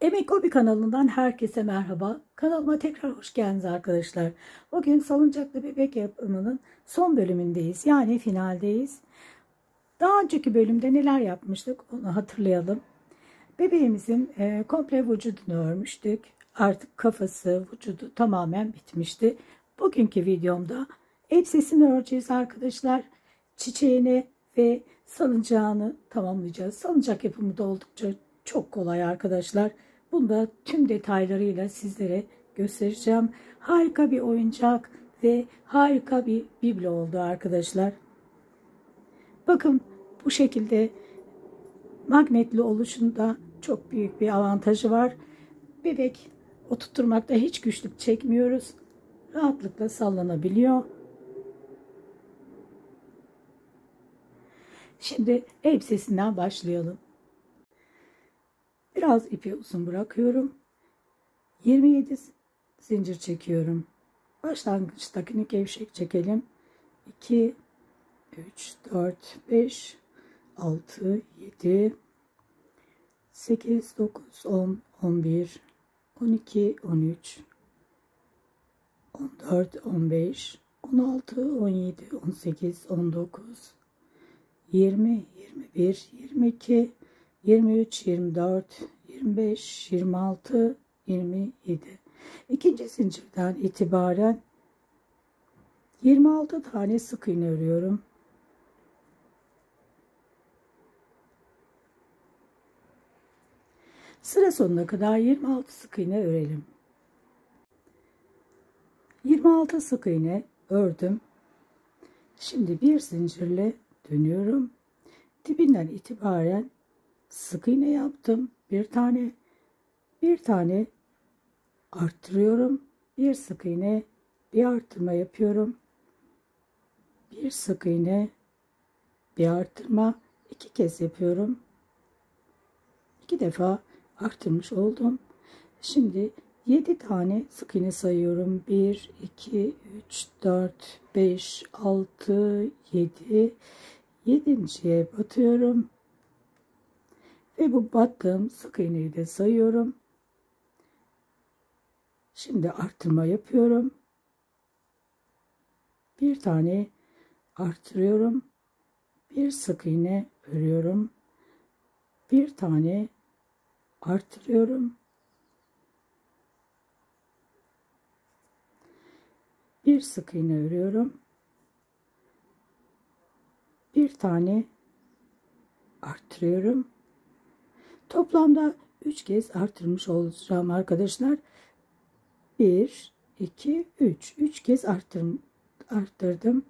Emek Hobi kanalından herkese merhaba. Kanalıma tekrar hoş geldiniz arkadaşlar. Bugün salıncaklı bebek yapımının son bölümündeyiz. Yani finaldeyiz. Daha önceki bölümde neler yapmıştık onu hatırlayalım. Bebeğimizin komple vücudunu örmüştük. Artık kafası, vücudu tamamen bitmişti. Bugünkü videomda elbisesini öreceğiz arkadaşlar. Çiçeğini ve salıncağını tamamlayacağız. Salıncak yapımı da oldukça çok kolay arkadaşlar. Bunu da tüm detaylarıyla sizlere göstereceğim. Harika bir oyuncak ve harika bir biblo oldu arkadaşlar. Bakın bu şekilde magnetli oluşunda çok büyük bir avantajı var. Bebek oturtmakta hiç güçlük çekmiyoruz. Rahatlıkla sallanabiliyor. Şimdi elbisesinden başlayalım. Biraz ipi uzun bırakıyorum. 27 zincir çekiyorum. Başlangıçtakini gevşek çekelim. 2, 3, 4, 5, 6, 7, 8, 9, 10, 11, 12, 13, 14, 15, 16, 17, 18, 19, 20, 21, 22, 23, 24, 25, 26, 27. İkinci zincirden itibaren 26 tane sık iğne örüyorum. Sıra sonuna kadar 26 sık iğne örelim. 26 sık iğne ördüm. Şimdi bir zincirle dönüyorum. Dibinden itibaren sık iğne yaptım. Bir tane arttırıyorum. Bir sık iğne, bir arttırma yapıyorum. Bir sık iğne, bir arttırma, iki kez yapıyorum. 2 defa arttırmış oldum. Şimdi 7 tane sık iğne sayıyorum. 1, 2, 3, 4, 5, 6, 7. 7.'ye batıyorum. Ve bu battığım sık iğneyi de sayıyorum. Şimdi arttırma yapıyorum. Bir tane arttırıyorum. Bir sık iğne örüyorum. Bir tane arttırıyorum. Bir sık iğne örüyorum. Bir tane arttırıyorum. Toplamda 3 kez arttırmış olacağım arkadaşlar. 1, 2, 3. 3 kez arttırdım.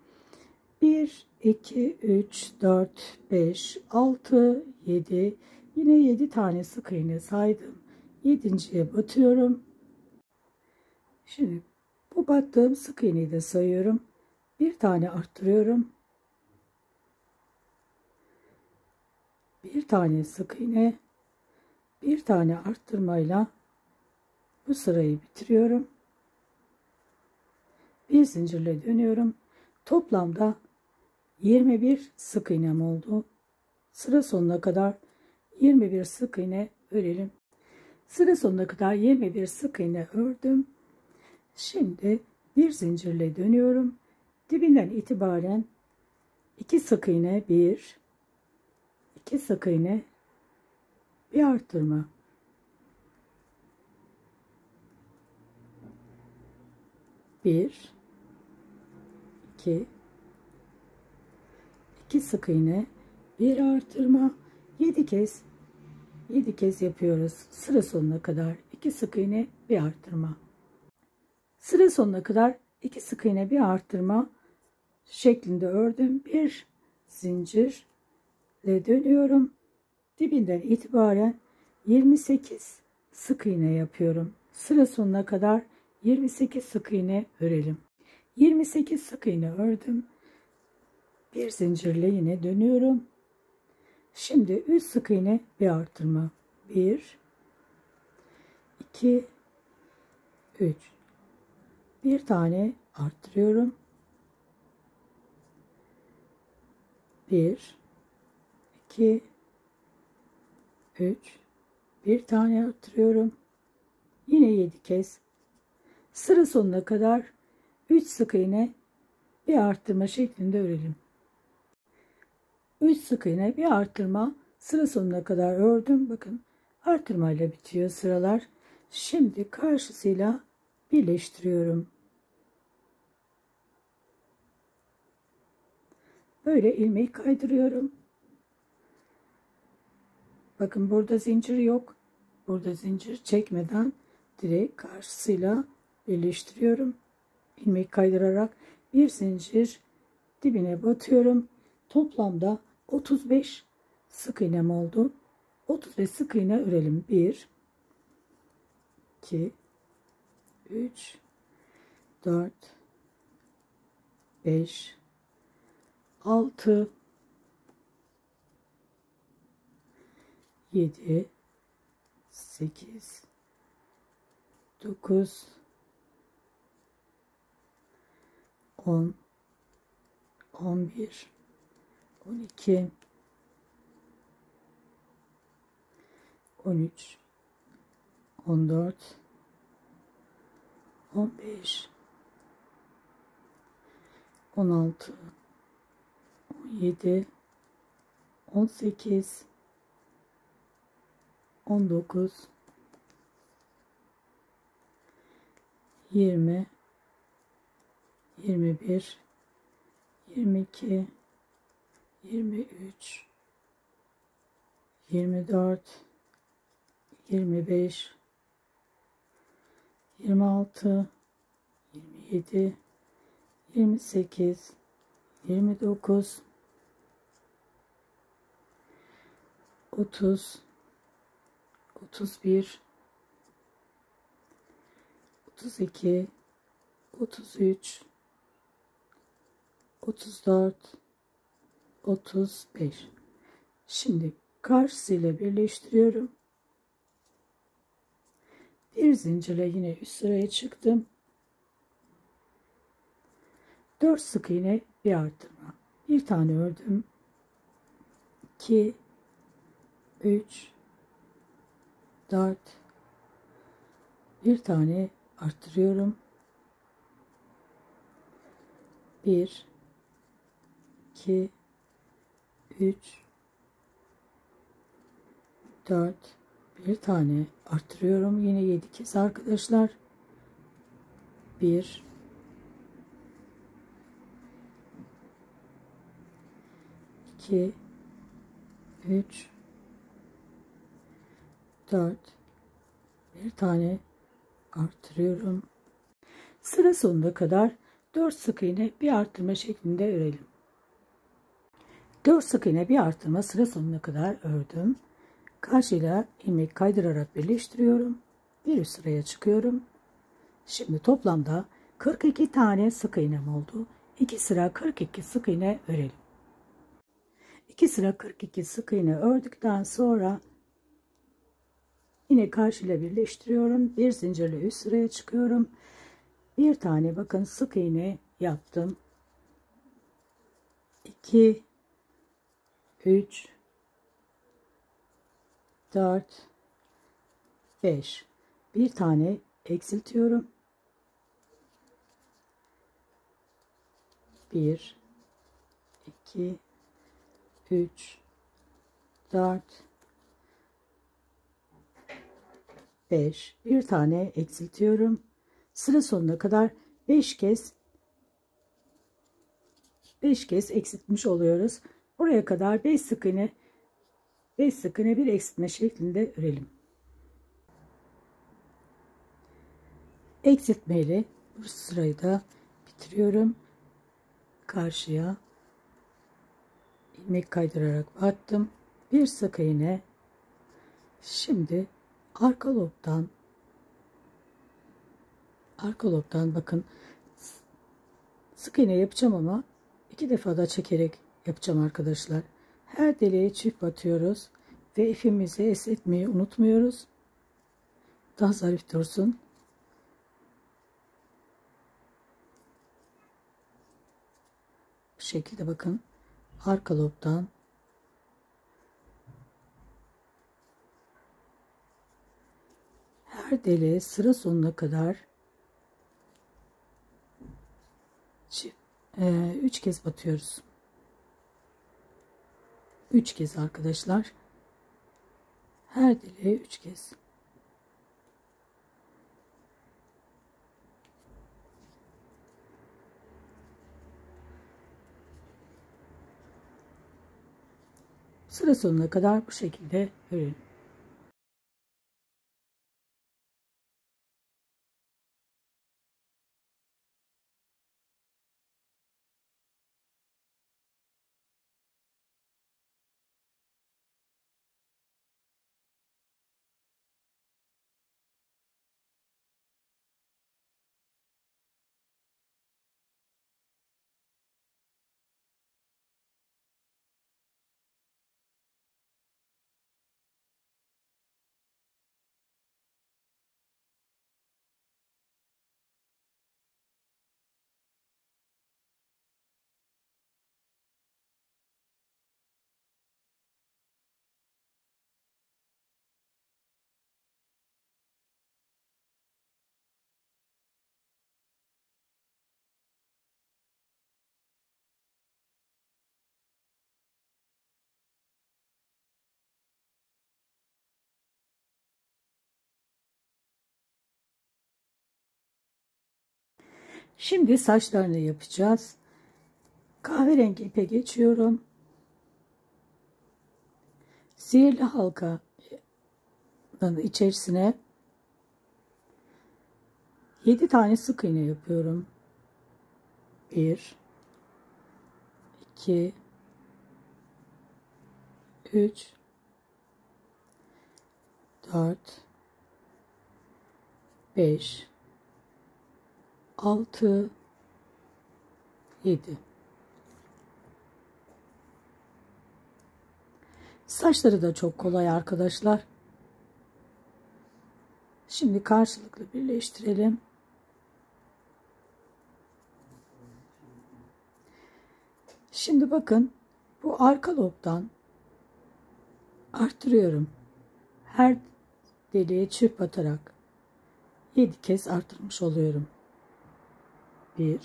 1, 2, 3, 4, 5, 6, 7. Yine 7 tane sık iğne saydım. 7.'ye batıyorum. Şimdi bu battığım sık iğneyi de sayıyorum. Bir tane arttırıyorum. Bir tane sık iğne, bir tane arttırmayla bu sırayı bitiriyorum. Bir zincirle dönüyorum. Toplamda 21 sık iğnem oldu. Sıra sonuna kadar 21 sık iğne örelim. Sıra sonuna kadar 21 sık iğne ördüm. Şimdi bir zincirle dönüyorum. Dibinden itibaren 2 sık iğne, 1, 2 sık iğne, bir arttırma. 1, 2, 2 sık iğne, bir arttırma. 7 kez yapıyoruz. Sıra sonuna kadar 2 sık iğne, bir arttırma. Sıra sonuna kadar 2 sık iğne, bir arttırma şeklinde ördüm. Bir zincirle dönüyorum. Dibinden itibaren 28 sık iğne yapıyorum. Sıra sonuna kadar 28 sık iğne örelim. 28 sık iğne ördüm. Bir zincirle yine dönüyorum. Şimdi 3 sık iğne, bir arttırma. 1, 2, 3. Bir tane arttırıyorum. 1, 2, 3, Bir tane arttırıyorum. Yine 7 kez. Sıra sonuna kadar 3 sık iğne bir arttırma şeklinde örelim. 3 sık iğne bir arttırma sıra sonuna kadar ördüm. Bakın arttırmayla bitiyor sıralar. Şimdi karşısıyla birleştiriyorum. Böyle ilmeği kaydırıyorum. Bakın burada zincir yok. Burada zincir çekmeden direkt karşısıyla birleştiriyorum. İlmek kaydırarak bir zincir dibine batıyorum. Toplamda 35 sık iğnem oldu. 35 sık iğne örelim. 1 2 3 4 5 6 7 8 9 10 11 12 13 14 15 16 17 18 19 20 21 22 23 24 25 26 27 28 29 30 31 32 33 34 35. Şimdi karşısıyla birleştiriyorum. Bir zincirle yine üst sıraya çıktım. 4 sık iğne bir arttırma. Bir tane ördüm. 2 3 4 bir tane arttırıyorum. 1 2 3 4 bir tane arttırıyorum. Yine 7 kez arkadaşlar. 1 2 3 4 bir tane arttırıyorum. Sıra sonuna kadar 4 sık iğne bir arttırma şeklinde örelim. 4 sık iğne bir arttırma sıra sonuna kadar ördüm. Karşıyla ilmek kaydırarak birleştiriyorum. Bir üst sıraya çıkıyorum. Şimdi toplamda 42 tane sık iğnem oldu. 2 sıra 42 sık iğne örelim. 2 sıra 42 sık iğne ördükten sonra yine karşıyla birleştiriyorum. Bir zincirle üst sıraya çıkıyorum. Bir tane bakın sık iğne yaptım. 2 3 4 5 bir tane eksiltiyorum. 1 2 3 4 5 bir tane eksiltiyorum. Sıra sonuna kadar 5 kez eksiltmiş oluyoruz. Buraya kadar 5 sık iğne bir eksiltme şeklinde örelim. Eksiltmeyle bu sırayı da bitiriyorum. Karşıya ilmek kaydırarak battım. Bir sık iğne. Şimdi arka lobdan bakın sık iğne yapacağım ama 2 defa da çekerek yapacağım arkadaşlar. Her deliğe çift batıyoruz ve ipimizi esnetmeyi unutmuyoruz. Daha zarif dursun. Bu şekilde bakın arka lobdan her deliğe sıra sonuna kadar 3 kez batıyoruz. 3 kez arkadaşlar. Her deliğe 3 kez. Sıra sonuna kadar bu şekilde örelim. Şimdi saçlarını yapacağız. Kahverengi ipe geçiyorum. Sihirli halkanın içerisine 7 tane sık iğne yapıyorum. 1 2 3 4 5 6 7. Saçları da çok kolay arkadaşlar. Şimdi karşılıklı birleştirelim. Şimdi bakın, bu arka lobdan arttırıyorum. Her deliğe çırp atarak 7 kez arttırmış oluyorum. 1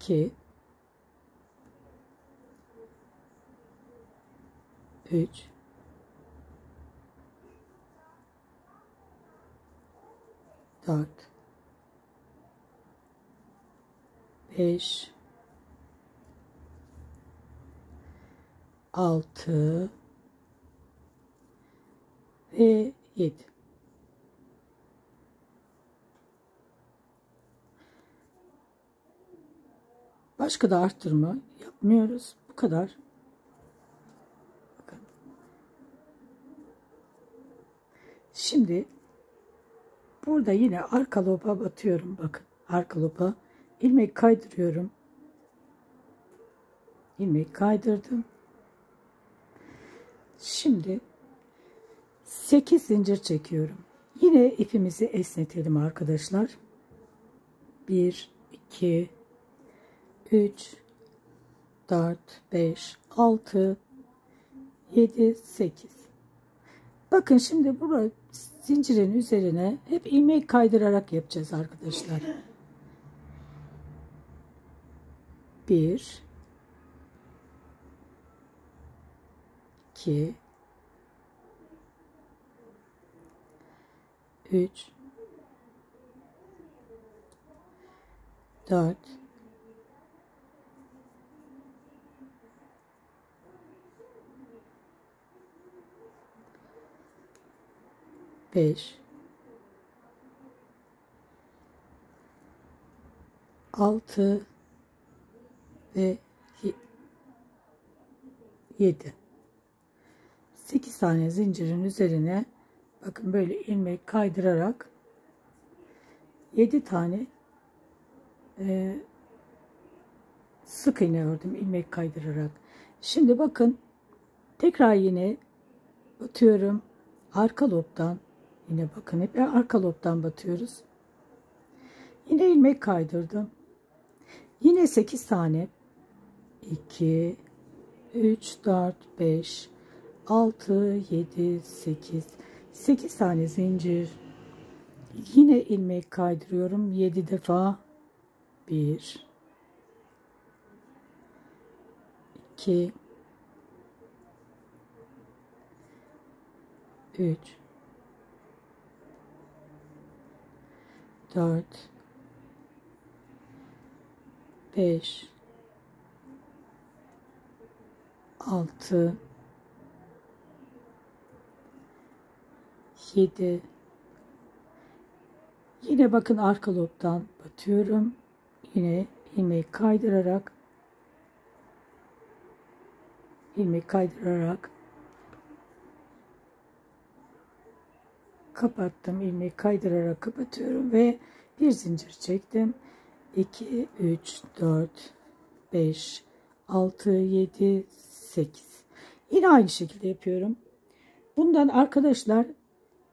2 3 4 5 6 ve 7. Başka da arttırma yapmıyoruz. Bu kadar. Bakın. Şimdi burada yine arka loba batıyorum. Bakın, arka loba ilmek kaydırıyorum. İlmek kaydırdım. Şimdi 8 zincir çekiyorum. Yine ipimizi esnetelim arkadaşlar. 1 2 3 4 5 6 7 8. Bakın şimdi burada zincirin üzerine hep ilmek kaydırarak yapacağız arkadaşlar. 1 2 3 4 5 6 ve 7. 8 tane zincirin üzerine bakın böyle ilmek kaydırarak 7 tane sık iğne ördüm ilmek kaydırarak. Şimdi bakın, tekrar yine batıyorum arka lobdan. Yine bakın, hep arka lobdan batıyoruz. Yine ilmek kaydırdım. Yine 8 tane 2 3, 4, 5, 6, 7, 8. 8 tane zincir. Yine ilmek kaydırıyorum. 7 defa. 1, 2, 3, 4, 5, 6, 7. Yine bakın arka lobdan batıyorum. Yine ilmek kaydırarak kapattım. İlmek kaydırarak kapatıyorum ve bir zincir çektim. 2, 3, 4, 5, 6, 7, 8. Yine aynı şekilde yapıyorum. Bundan arkadaşlar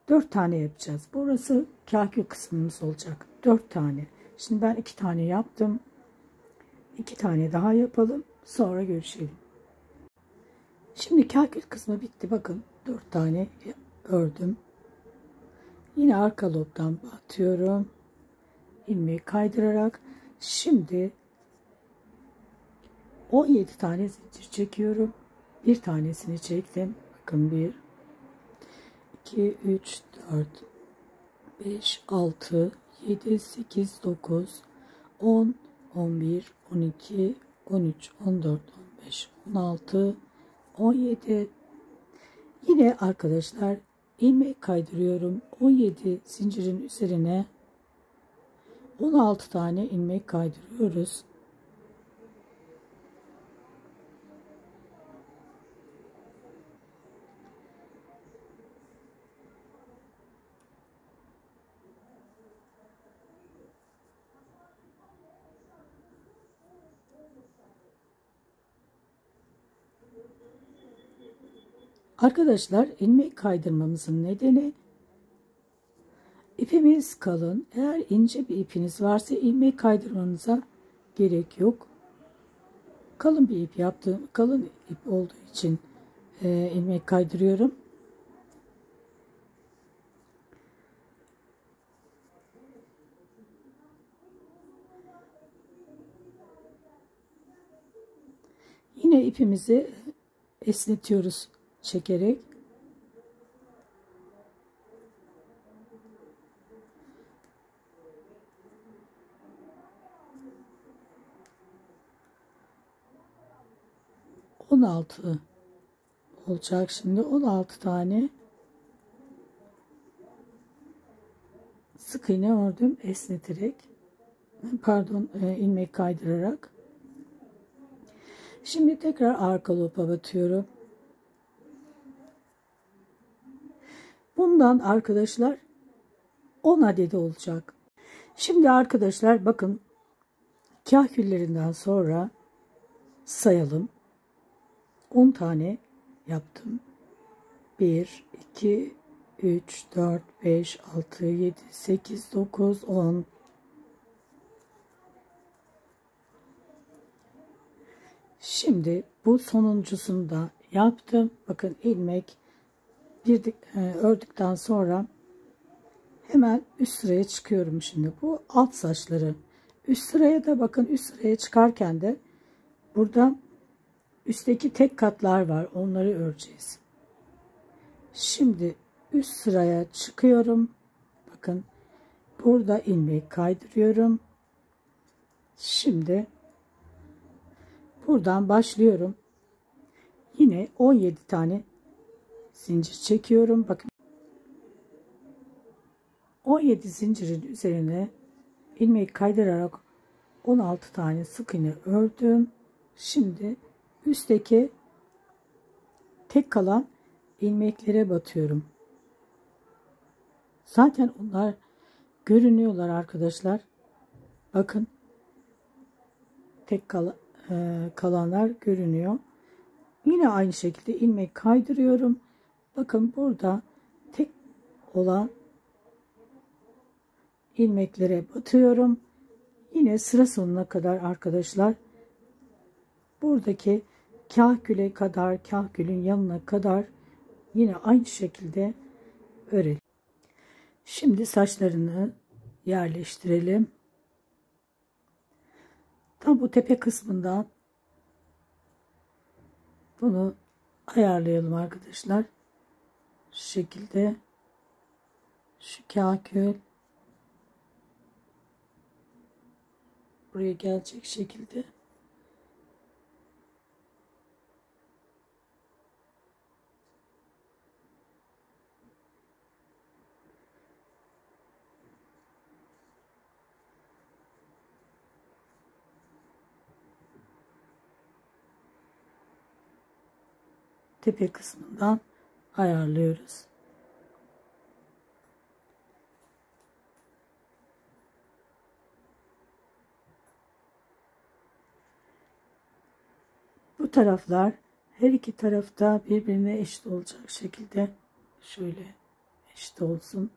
4 tane yapacağız. Burası kahkül kısmımız olacak. 4 tane. Şimdi ben 2 tane yaptım. 2 tane daha yapalım. Sonra görüşelim. Şimdi kahkül kısmı bitti. Bakın 4 tane ördüm. Yine arka lobdan batıyorum. İlmeği kaydırarak. Şimdi 17 tane zincir çekiyorum. Bir tanesini çektim. Bakın 1, 2, 3, 4, 5, 6, 7, 8, 9, 10, 11, 12, 13, 14, 15, 16, 17. Yine arkadaşlar ilmek kaydırıyorum. 17 zincirin üzerine 16 tane ilmek kaydırıyoruz. Arkadaşlar ilmek kaydırmamızın nedeni ipimiz kalın. Eğer ince bir ipiniz varsa ilmek kaydırmanıza gerek yok. Kalın bir ip yaptım. Kalın ip olduğu için ilmek kaydırıyorum. Yine ipimizi esnetiyoruz çekerek. ...16 olacak şimdi. 16 tane sık iğne ördüm esneterek. Pardon, ilmek kaydırarak. Şimdi tekrar arka lopa batıyorum. Bundan arkadaşlar 10 adedi olacak. Şimdi arkadaşlar bakın kahküllerinden sonra sayalım. 10 tane yaptım. 1, 2, 3, 4, 5, 6, 7, 8, 9, 10. Şimdi bu sonuncusunu da yaptım. Bakın ilmek ördükten sonra hemen üst sıraya çıkıyorum şimdi. Bu alt saçları. Üst sıraya da bakın, üst sıraya çıkarken de burada üstteki tek katlar var. Onları öreceğiz. Şimdi üst sıraya çıkıyorum. Bakın burada ilmeği kaydırıyorum. Şimdi buradan başlıyorum. Yine 17 tane zincir çekiyorum. Bakın 17 zincirin üzerine ilmeği kaydırarak 16 tane sık iğne ördüm. Şimdi üstteki tek kalan ilmeklere batıyorum. Zaten onlar görünüyorlar arkadaşlar. Bakın tek kalanlar görünüyor. Yine aynı şekilde ilmek kaydırıyorum. Bakın burada tek olan ilmeklere batıyorum. Yine sıra sonuna kadar arkadaşlar buradaki kahküle kadar, kahkülün yanına kadar yine aynı şekilde örelim. Şimdi saçlarını yerleştirelim. Tam bu tepe kısmından bunu ayarlayalım arkadaşlar. Şu şekilde şu kahkül buraya gelecek şekilde. Tepe kısmından ayarlıyoruz. Bu taraflar her iki tarafta birbirine eşit olacak şekilde şöyle eşit olsun.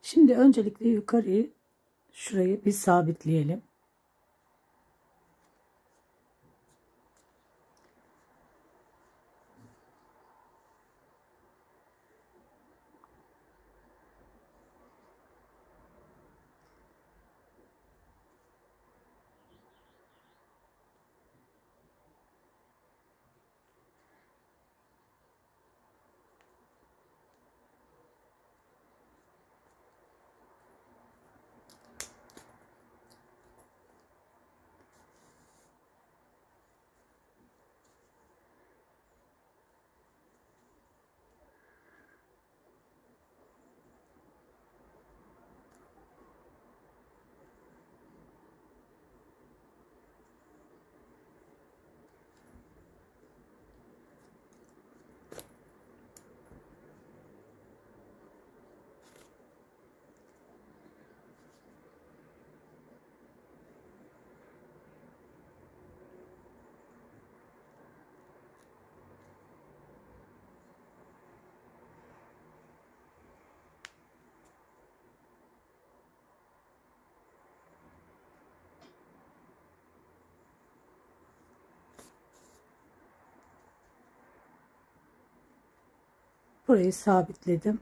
Şimdi öncelikle yukarıyı şurayı bir sabitleyelim. Burayı sabitledim.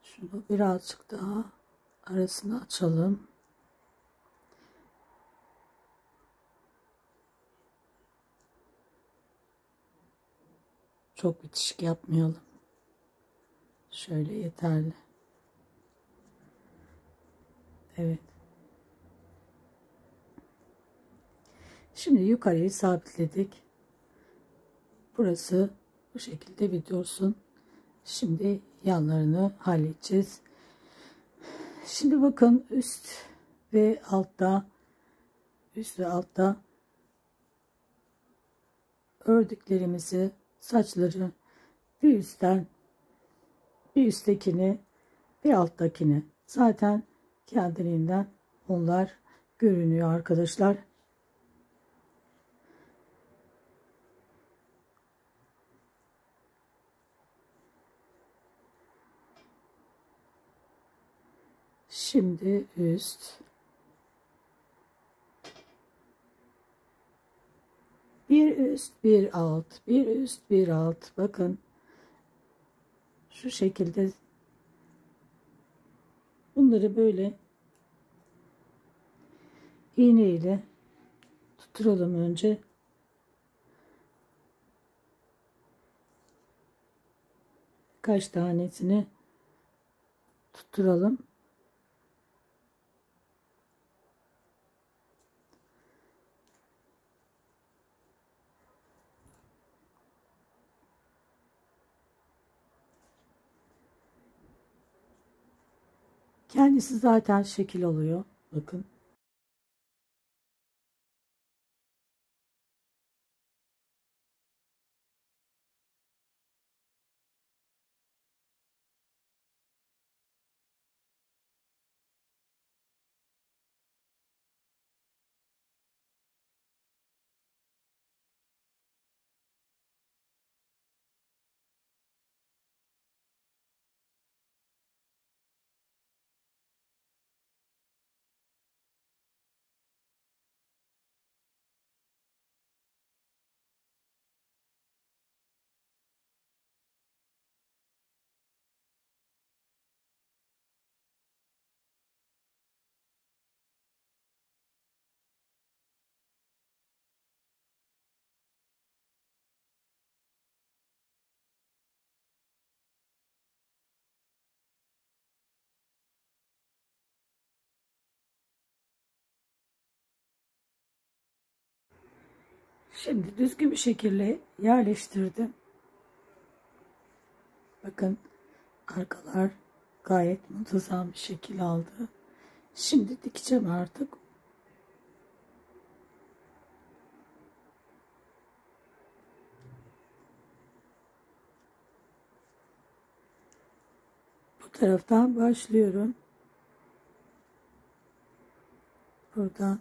Şunu birazcık daha arasını açalım. Çok bitişik yapmayalım. Şöyle yeterli. Evet. Şimdi yukarıyı sabitledik. Burası bu şekilde bir dursun. Şimdi yanlarını halledeceğiz. Şimdi bakın üst ve altta ördüklerimizi, saçları bir üstten bir üsttekini bir alttakini zaten kendiliğinden onlar görünüyor arkadaşlar. Şimdi üst bir üst bir alt, bir üst bir alt, bakın şu şekilde bunları böyle iğne ile tutturalım önce. birkaç tanesini tutturalım. Kendisi zaten şekil oluyor. Bakın. Şimdi düzgün bir şekilde yerleştirdim. Bakın arkalar gayet muntazam bir şekil aldı. Şimdi dikeceğim artık. Bu taraftan başlıyorum. Buradan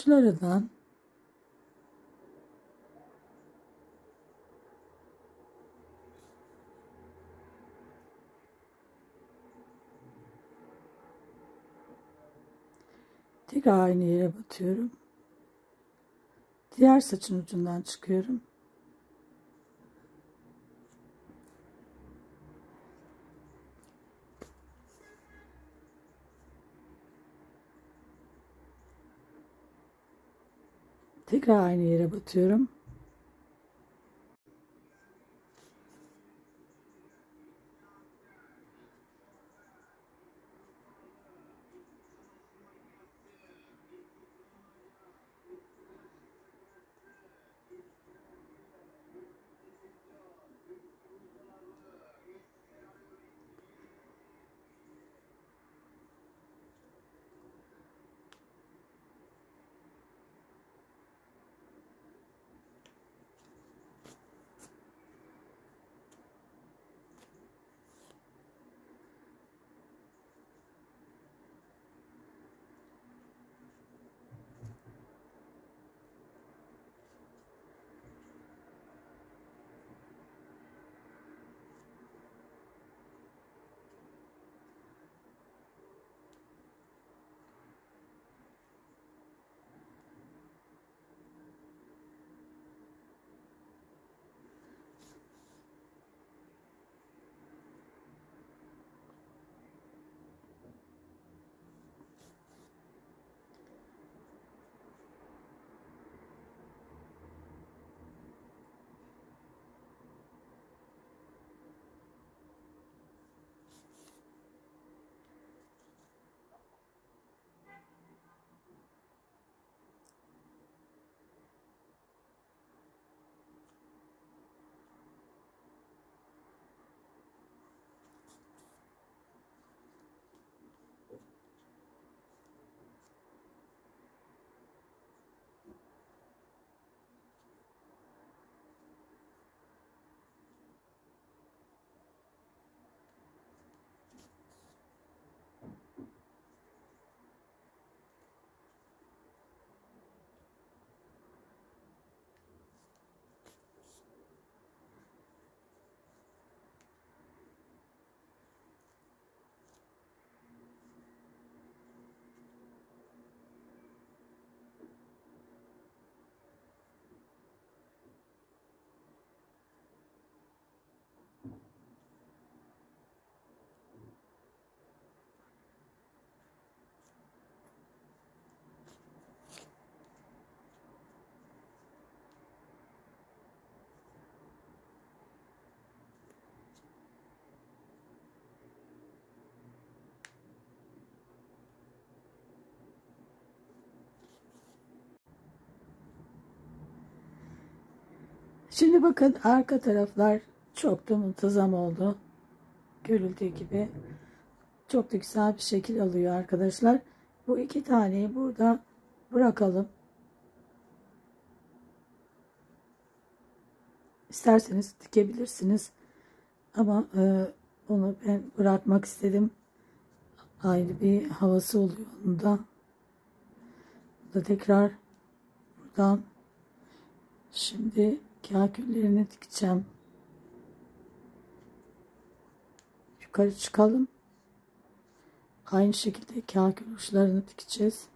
uçlarından tekrar aynı yere batıyorum. Diğer saçın ucundan çıkıyorum. Tekrar aynı yere batıyorum. Şimdi bakın arka taraflar çok da muntazam oldu. Görüldüğü gibi çok da güzel bir şekil alıyor arkadaşlar. Bu iki taneyi burada bırakalım. İsterseniz dikebilirsiniz. Ama onu ben bırakmak istedim. Ayrı bir havası oluyor onun da. Burada tekrar buradan şimdi kaküllerini dikeceğim. Yukarı çıkalım. Aynı şekilde kakül uçlarını dikeceğiz.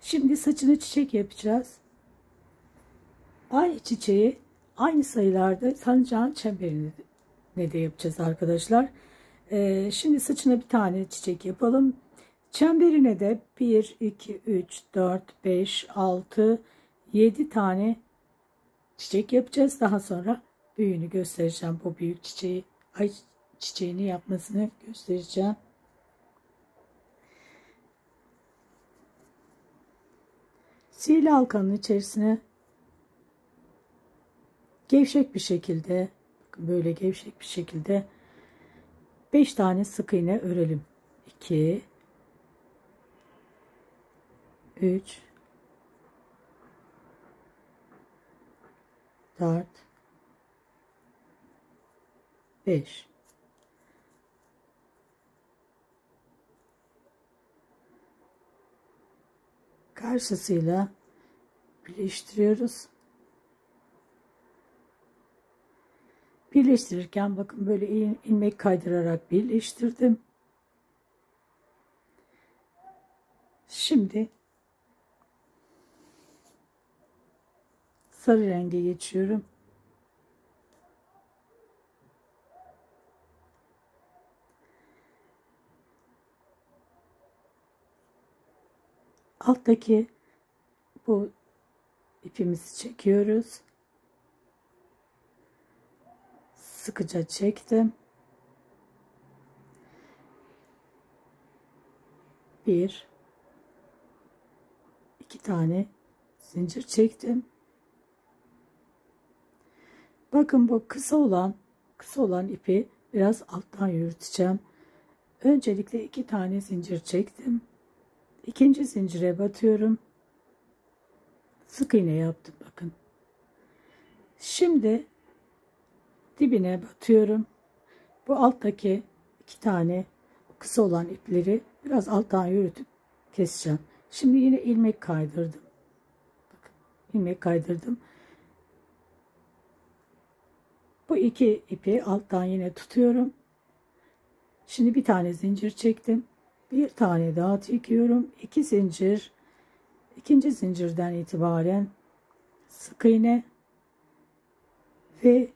Şimdi saçını çiçek yapacağız. Aynı çiçeği aynı sayılarda salıncağın çemberine de yapacağız arkadaşlar. Şimdi saçına bir tane çiçek yapalım. Çemberine de 1, 2, 3, 4, 5, 6, 7 tane çiçek yapacağız. Daha sonra büyüğünü göstereceğim. Bu büyük çiçeği, ay çiçeğini yapmasını göstereceğim. Sihirli halkanın içerisine gevşek bir şekilde, bakın böyle gevşek bir şekilde 5 tane sık iğne örelim. 2, 3, 4, 5. Karşısıyla birleştiriyoruz. Birleştirirken bakın böyle ilmek kaydırarak birleştirdim. Şimdi sarı renge geçiyorum. Alttaki bu ipimizi çekiyoruz. Sıkıca çektim. 1, 2 tane zincir çektim. Bakın bu kısa olan ipi biraz alttan yürüteceğim. Öncelikle 2 tane zincir çektim. İkinci zincire batıyorum. Sık iğne yaptım bakın. Şimdi dibine batıyorum. Bu alttaki 2 tane kısa olan ipleri biraz alttan yürütüp keseceğim. Şimdi yine ilmek kaydırdım. Bakın, ilmek kaydırdım. Bu iki ipi alttan yine tutuyorum. Şimdi bir tane zincir çektim. Bir tane daha çekiyorum. 2 zincir. İkinci zincirden itibaren sık iğne ve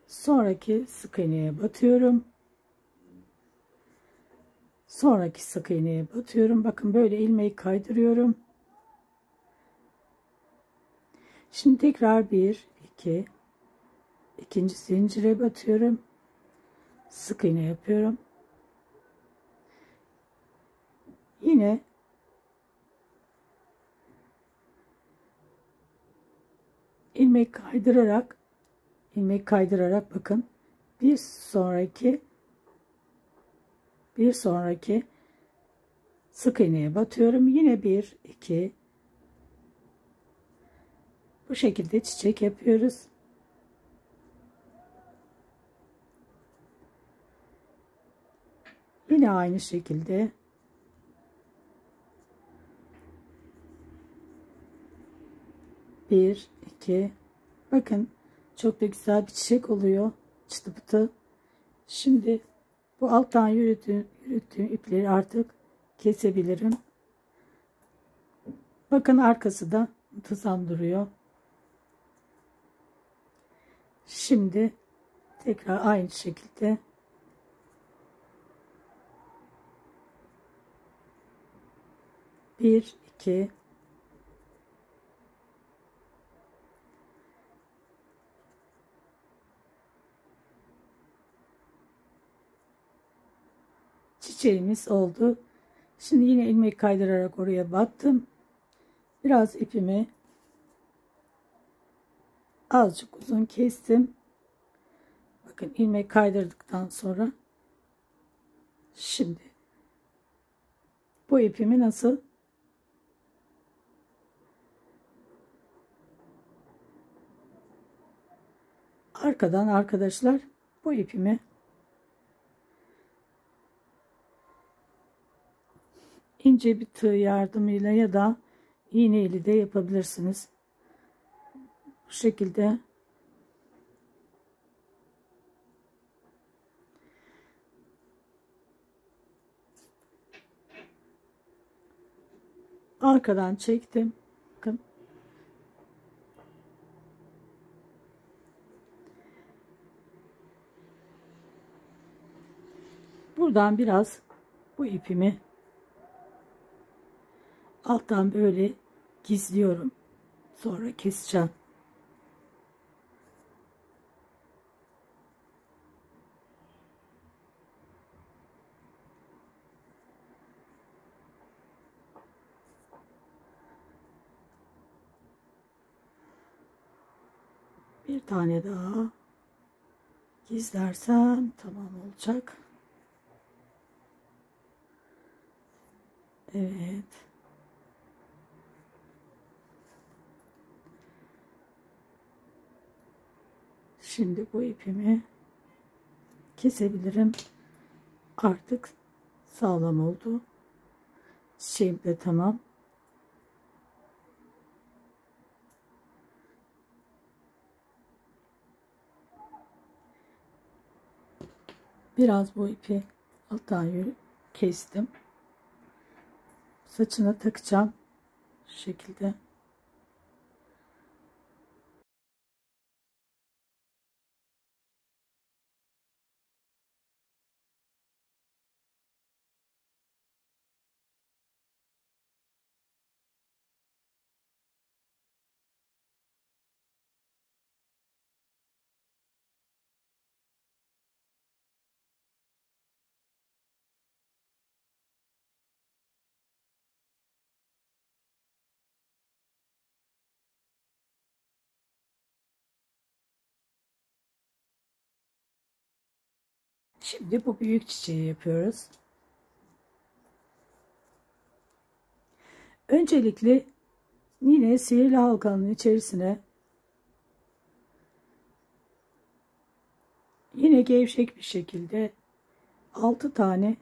sonraki sık iğneye batıyorum. Sonraki sık iğneye batıyorum. Bakın böyle ilmeği kaydırıyorum. Şimdi tekrar 1 2 ikinci zincire batıyorum. Sık iğne yapıyorum. Yine ilmek kaydırarak bakın bir sonraki sık iğneye batıyorum. Yine 1 2 bu şekilde çiçek yapıyoruz. Yine aynı şekilde bir iki, bakın çok da güzel bir çiçek oluyor, çıtı pıtı. Şimdi bu alttan yürüttüğüm ipleri artık kesebilirim. Bakın arkası da muntazam duruyor. Şimdi tekrar aynı şekilde bir iki çiçeğimiz oldu. Şimdi yine ilmek kaydırarak oraya battım. Biraz ipimi azıcık uzun kestim. Bakın ilmek kaydırdıktan sonra şimdi bu ipimi nasıl arkadan arkadaşlar bu ipimi ince bir tığ yardımıyla ya da iğne ile de yapabilirsiniz. Bu şekilde arkadan çektim. Bakın. Buradan biraz bu ipimi alttan böyle gizliyorum. Sonra keseceğim. Bir tane daha gizlersem tamam olacak. Evet. Şimdi bu ipimi kesebilirim. Artık sağlam oldu. Çiçeğim de tamam. Biraz bu ipi alttan kestim. Saçına takacağım. Şu şekilde. Şimdi bu büyük çiçeği yapıyoruz. Öncelikle yine sihirli halkanın içerisine yine gevşek bir şekilde 6 tane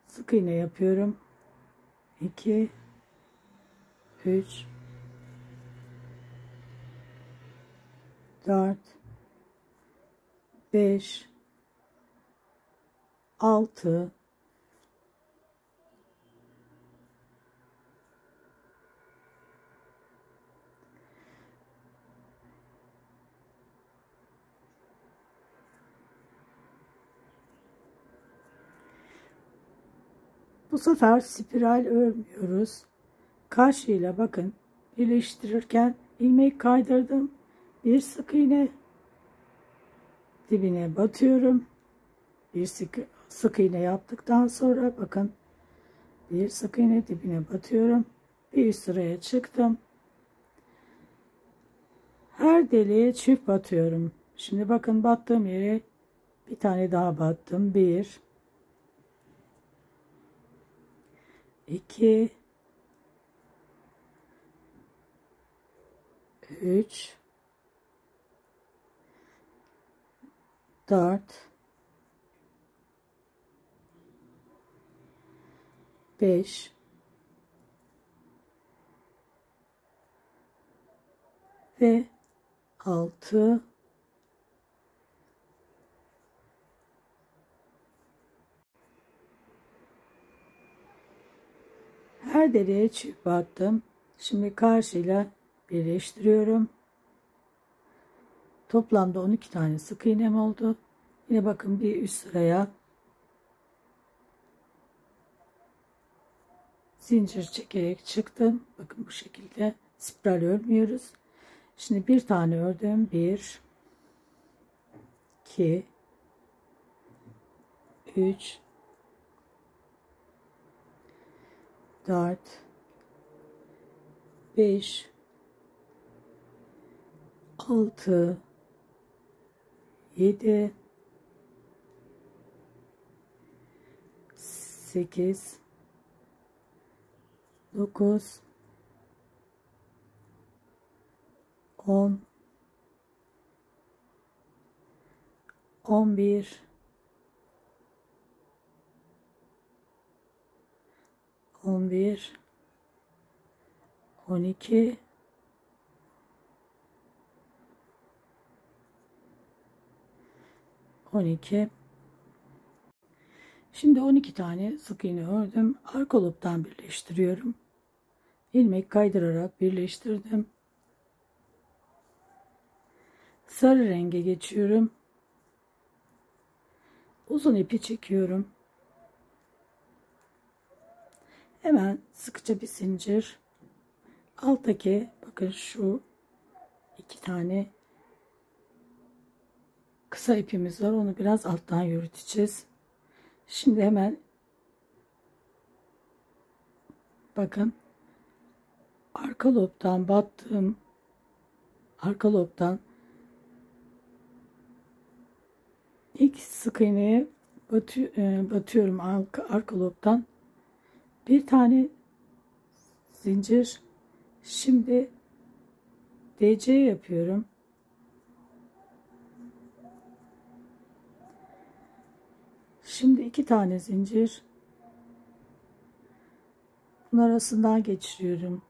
sık iğne yapıyorum. 2 3 4 5 6 7 Bu sefer spiral örmüyoruz. Karşıyla bakın birleştirirken ilmeği kaydırdım. Bir sık iğne dibine batıyorum. Bir sık iğne yaptıktan sonra bakın bir sık iğne dibine batıyorum. Bir üst sıraya çıktım. Her deliğe çift batıyorum. Şimdi bakın battığım yere bir tane daha battım. 1 2 3 4 5 ve 6 her deliğe çift battım. Şimdi karşıyla birleştiriyorum. Toplamda 12 tane sık iğnem oldu. Yine bakın bir üst sıraya zincir çekerek çıktım. Bakın bu şekilde spiral örmüyoruz. Şimdi bir tane ördüm. 1 2 3 4 5 6 7 8 9 10 11 11 12 12 Şimdi 12 tane sık iğne ördüm. Arka lobdan birleştiriyorum. İlmek kaydırarak birleştirdim. Sarı renge geçiyorum. Uzun ipi çekiyorum. Hemen sıkıca bir zincir. Alttaki bakın şu 2 tane kısa ipimiz var. Onu biraz alttan yürüteceğiz. Şimdi hemen bakın arka lobdan battığım arka lobdan ilk sık iğneye batıyorum arka lobdan bir tane zincir. Şimdi DC yapıyorum. Şimdi 2 tane zincir. Bunun arasından geçiriyorum.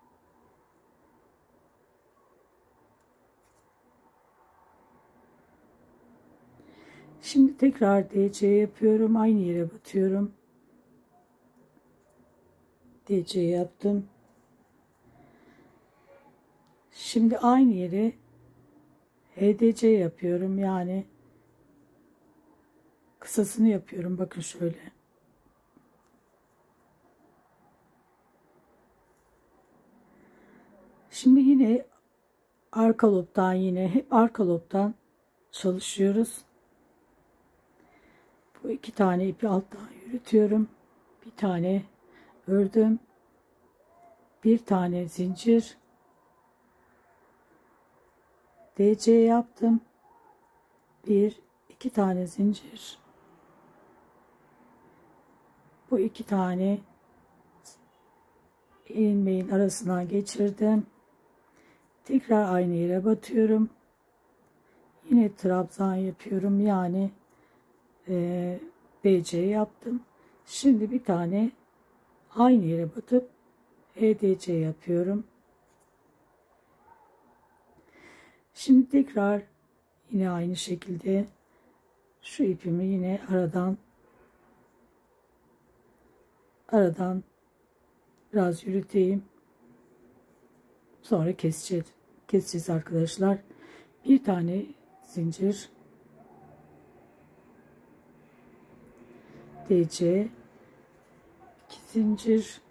Şimdi tekrar DC yapıyorum. Aynı yere batıyorum. DC yaptım. Şimdi aynı yere HDC yapıyorum. Yani kısasını yapıyorum. Bakın şöyle. Şimdi yine arka lobdan hep arka lobdan çalışıyoruz. Bu 2 tane ipi alttan yürütüyorum. Bir tane ördüm. Bir tane zincir. DC yaptım. 2 tane zincir. Bu 2 tane ilmeğin arasına geçirdim. Tekrar aynı yere batıyorum. Yine trabzan yapıyorum. Yani DC yaptım. Şimdi bir tane aynı yere batıp HDC yapıyorum. Şimdi tekrar yine aynı şekilde şu ipimi yine aradan biraz yürüteyim. Sonra keseceğiz arkadaşlar. Bir tane zincir, DC, 2 zincir,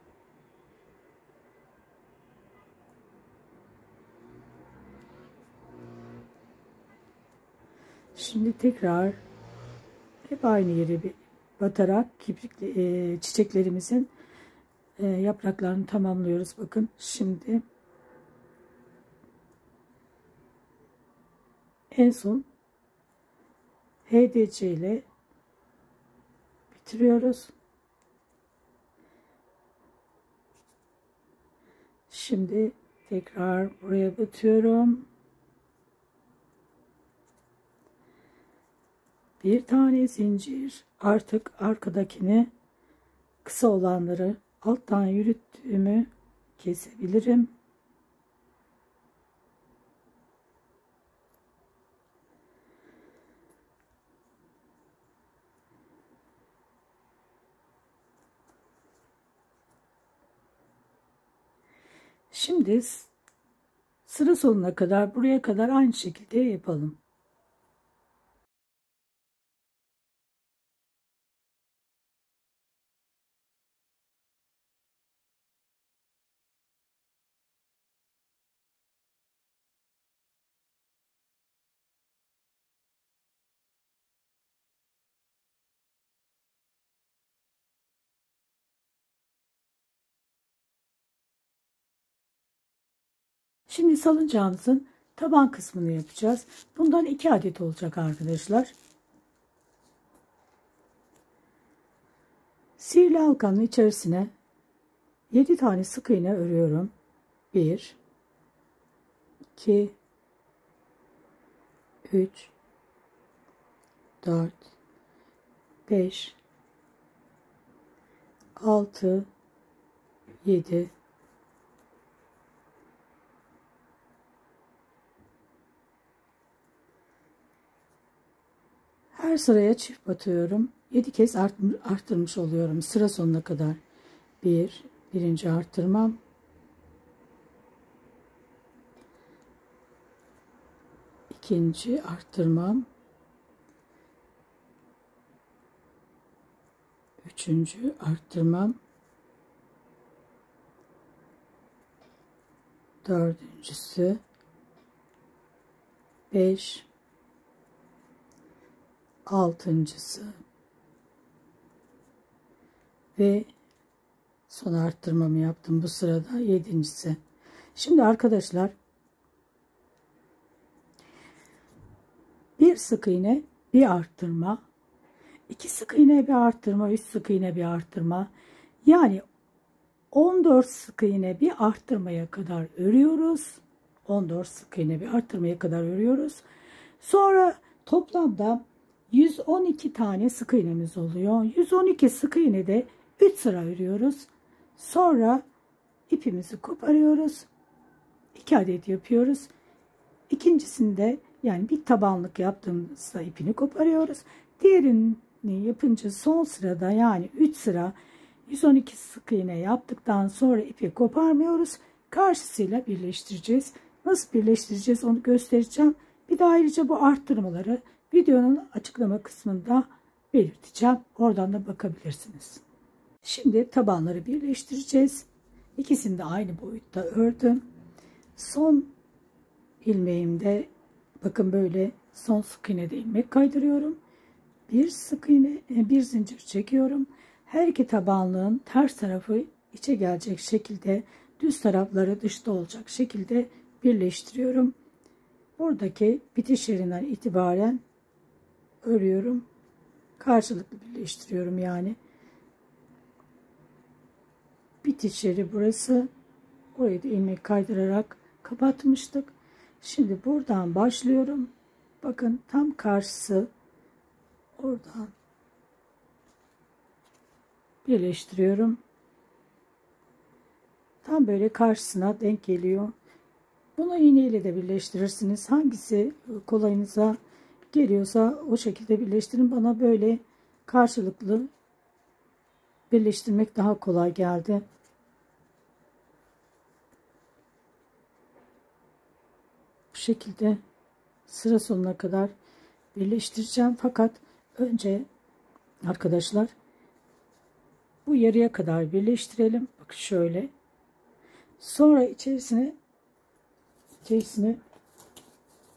şimdi tekrar hep aynı yere batarak çiçeklerimizin yapraklarını tamamlıyoruz. Bakın şimdi en son HDC ile bitiriyoruz. Şimdi tekrar buraya batıyorum. Bir tane zincir, artık arkadakini, kısa olanları alttan yürüttüğümü kesebilirim. Şimdi sıra sonuna kadar, buraya kadar aynı şekilde yapalım. Şimdi salıncağımızın taban kısmını yapacağız. Bundan 2 adet olacak arkadaşlar. Sihirli halkanın içerisine 7 tane sık iğne örüyorum. 1 2 3 4 5 6 7 her sıraya çift batıyorum. 7 kez arttırmış oluyorum sıra sonuna kadar. Birinci arttırmam. İkinci arttırmam. Üçüncü arttırmam. Dördüncüsü. 5. Altıncısı. Ve son arttırmamı yaptım bu sırada, 7.'si. Şimdi arkadaşlar, bir sık iğne bir arttırma, 2 sık iğne bir arttırma, 3 sık iğne bir arttırma, yani 14 sık iğne bir arttırmaya kadar örüyoruz. 14 sık iğne bir arttırmaya kadar örüyoruz. Sonra toplamda 112 tane sık iğnemiz oluyor. 112 sık iğnede 3 sıra örüyoruz. Sonra ipimizi koparıyoruz. 2 adet yapıyoruz. İkincisinde, yani bir tabanlık yaptığımızda ipini koparıyoruz. Diğerini yapınca son sırada, yani 3 sıra 112 sık iğne yaptıktan sonra ipi koparmıyoruz. Karşısıyla birleştireceğiz. Nasıl birleştireceğiz onu göstereceğim. Bir de ayrıca bu arttırmaları videonun açıklama kısmında belirteceğim. Oradan da bakabilirsiniz. Şimdi tabanları birleştireceğiz. İkisini de aynı boyutta ördüm. Son ilmeğimde bakın böyle son sık iğnede ilmek kaydırıyorum. Bir sık iğne, bir zincir çekiyorum. Her iki tabanlığın ters tarafı içe gelecek şekilde, düz tarafları dışta olacak şekilde birleştiriyorum. Buradaki bitiş yerinden itibaren örüyorum. Karşılıklı birleştiriyorum yani. Bitiş yeri burası. Orayı da ilmek kaydırarak kapatmıştık. Şimdi buradan başlıyorum. Bakın tam karşısı, oradan birleştiriyorum. Tam böyle karşısına denk geliyor. Bunu iğneyle de birleştirirsiniz. Hangisi kolayınıza geliyorsa o şekilde birleştirin. Bana böyle karşılıklı birleştirmek daha kolay geldi. Bu şekilde sıra sonuna kadar birleştireceğim. Fakat önce arkadaşlar bu yarıya kadar birleştirelim. Bak şöyle. Sonra içerisine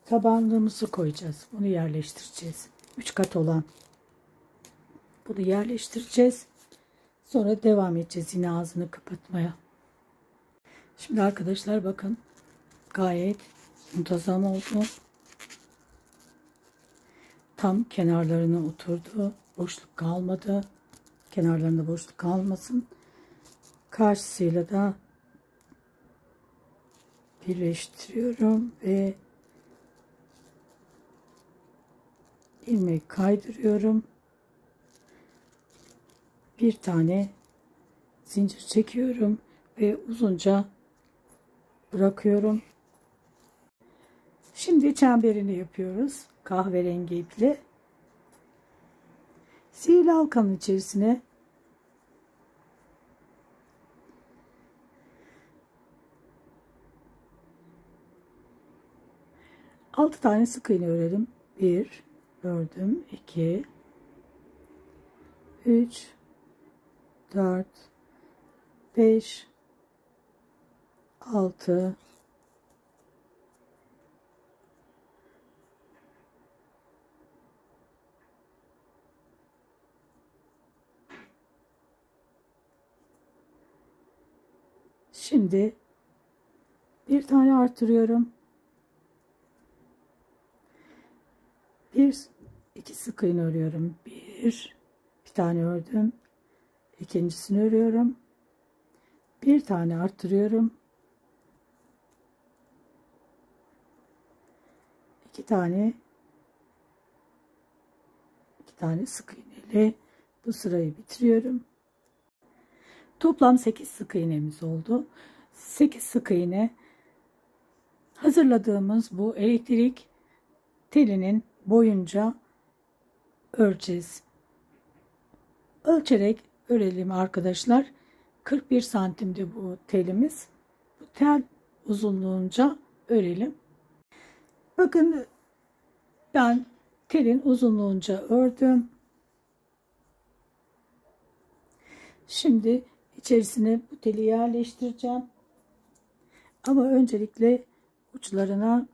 tabanlığımızı koyacağız. Bunu yerleştireceğiz. 3 kat olan. Bunu yerleştireceğiz. Sonra devam edeceğiz yine ağzını kapatmaya. Şimdi arkadaşlar bakın. Gayet muntazam oldu. Tam kenarlarına oturdu. Boşluk kalmadı. Kenarlarında boşluk kalmasın. Karşısıyla da birleştiriyorum ve ilmek kaydırıyorum. Bir tane zincir çekiyorum ve uzunca bırakıyorum. Şimdi çemberini yapıyoruz. Kahverengi iple. Sihirli halkanın içerisine altı tane sık iğne örelim. 1 ördüm, 2 3 4 5 6 Şimdi bir tane artırıyorum. İki sık iğne örüyorum. Bir tane ördüm. İkincisini örüyorum. Bir tane artırıyorum. İki tane sık iğneyle bu sırayı bitiriyorum. Toplam 8 sık iğnemiz oldu. 8 sık iğne hazırladığımız bu elektrik telinin boyunca öreceğiz. Ölçerek örelim arkadaşlar. 41 santimdi bu telimiz. Bu tel uzunluğunca örelim. Bakın ben telin uzunluğunca ördüm. Şimdi içerisine bu teli yerleştireceğim. Ama öncelikle uçlarına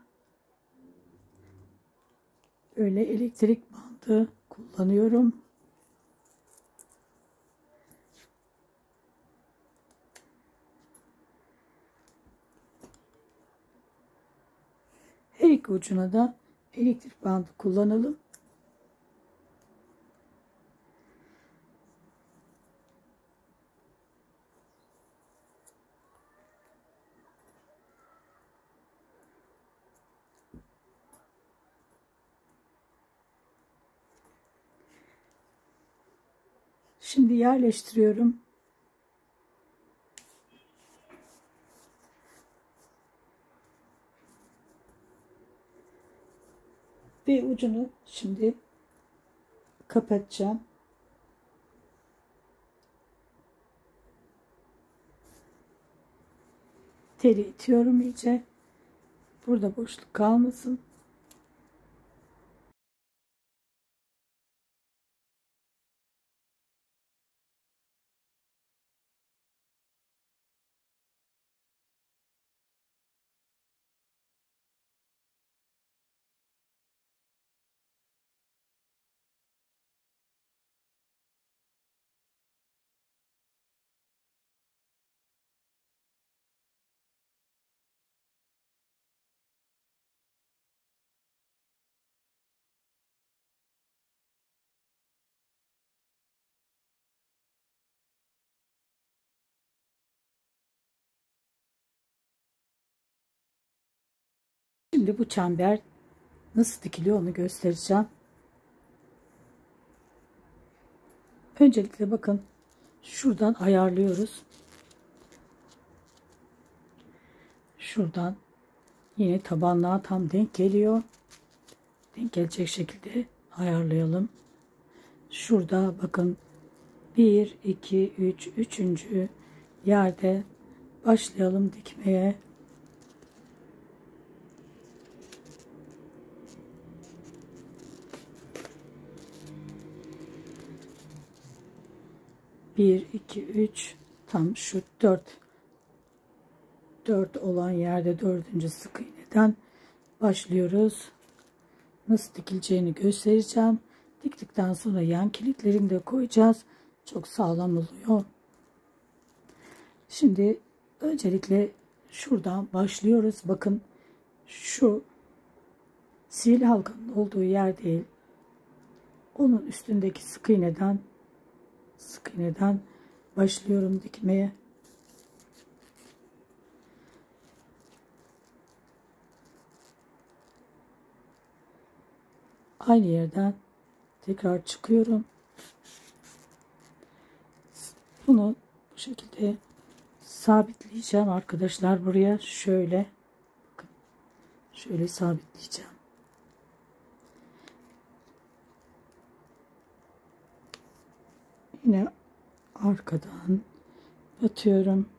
öyle elektrik bandı kullanıyorum. Her iki ucuna da elektrik bandı kullanalım. Şimdi yerleştiriyorum. Ve ucunu şimdi kapatacağım. Teli itiyorum iyice. Burada boşluk kalmasın. Şimdi bu çember nasıl dikiliyor onu göstereceğim. Öncelikle bakın şuradan ayarlıyoruz. Şuradan yine tabanlığa tam denk geliyor. Denk gelecek şekilde ayarlayalım. Şurada bakın 1 2 3 üçüncü yerde başlayalım dikmeye. 1 2 3, tam şu 4 olan yerde dördüncü sık iğneden başlıyoruz. Nasıl dikileceğini göstereceğim. Diktikten sonra yan kilitlerini de koyacağız. Çok sağlam oluyor. Şimdi öncelikle şuradan başlıyoruz. Bakın şu sihirli halkanın olduğu yer değil. Onun üstündeki sık iğneden başlıyorum dikmeye. Aynı yerden tekrar çıkıyorum. Bunu bu şekilde sabitleyeceğim arkadaşlar, buraya şöyle. Bakın, şöyle sabitleyeceğim. Yine arkadan batıyorum.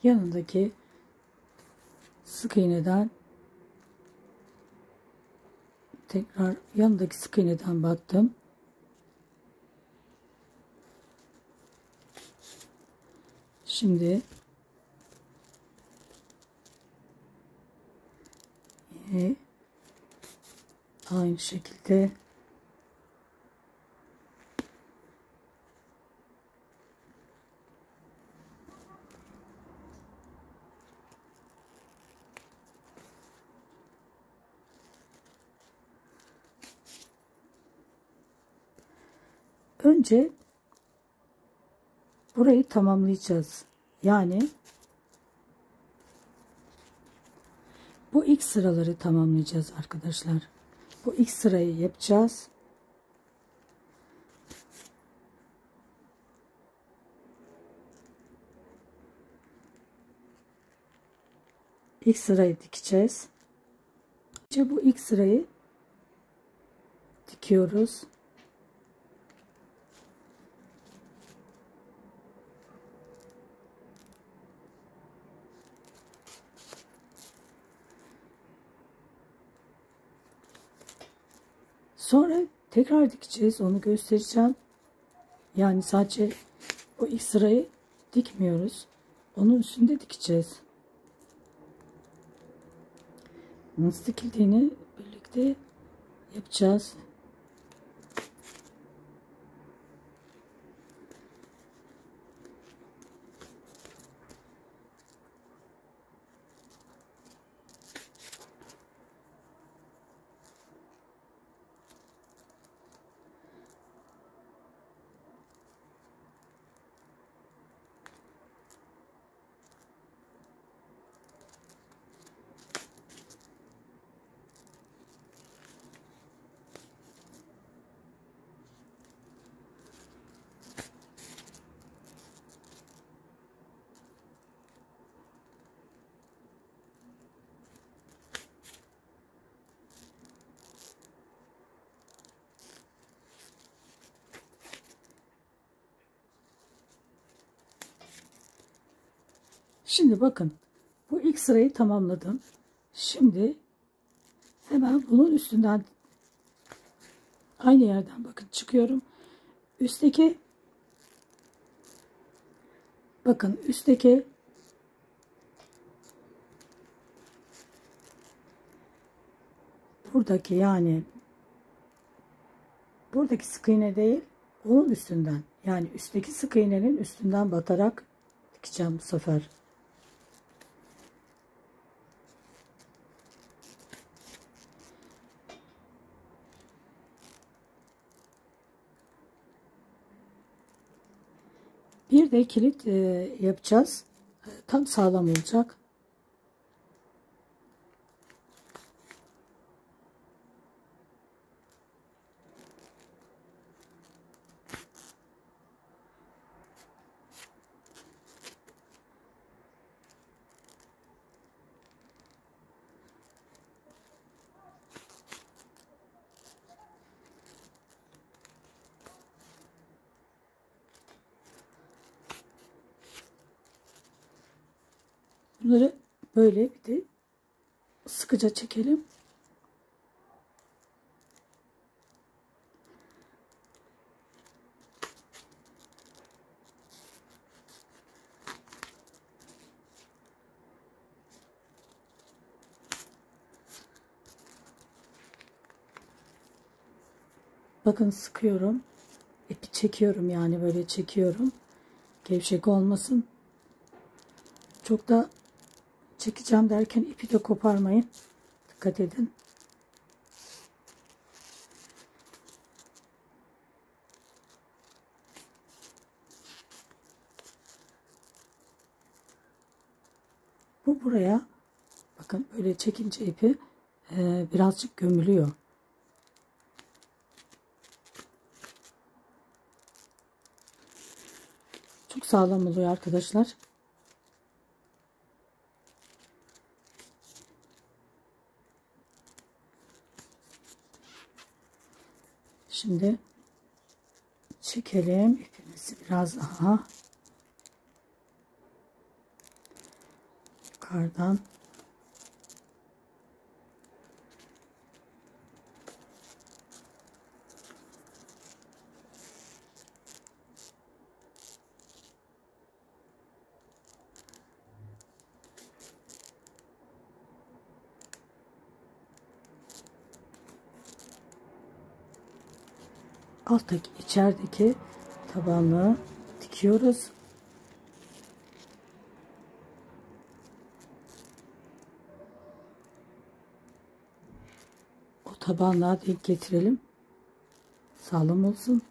Yanındaki sık iğneden tekrar yanındaki sık iğneden battım. Şimdi yine aynı şekilde önce burayı tamamlayacağız. Yani bu ilk sıraları tamamlayacağız arkadaşlar. Bu ilk sırayı yapacağız. İlk sırayı dikeceğiz. Önce bu ilk sırayı dikiyoruz. Sonra tekrar dikeceğiz. Onu göstereceğim. Yani sadece o ilk sırayı dikmiyoruz. Onun üstünde dikeceğiz. Nasıl dikildiğini birlikte yapacağız. Şimdi bakın, bu ilk sırayı tamamladım. Şimdi hemen bunun üstünden aynı yerden bakın çıkıyorum. Üstteki, bakın üstteki buradaki, yani buradaki sık iğne değil, onun üstünden, yani üstteki sık iğnenin üstünden batarak dikeceğim bu sefer. Bir de kilit yapacağız. Tam sağlam olacak. Bunları böyle bir de sıkıca çekelim. Bakın sıkıyorum. İpi çekiyorum, yani böyle çekiyorum. Gevşek olmasın. Çok da çekeceğim derken ipi de koparmayın. Dikkat edin. Bu buraya, bakın böyle çekince ipi birazcık gömülüyor. Çok sağlam oluyor arkadaşlar. Şimdi çekelim ipimizi biraz daha yukarıdan. Alttaki, içerideki tabanlığı dikiyoruz. O tabanlığa denk getirelim. Sağlam olsun.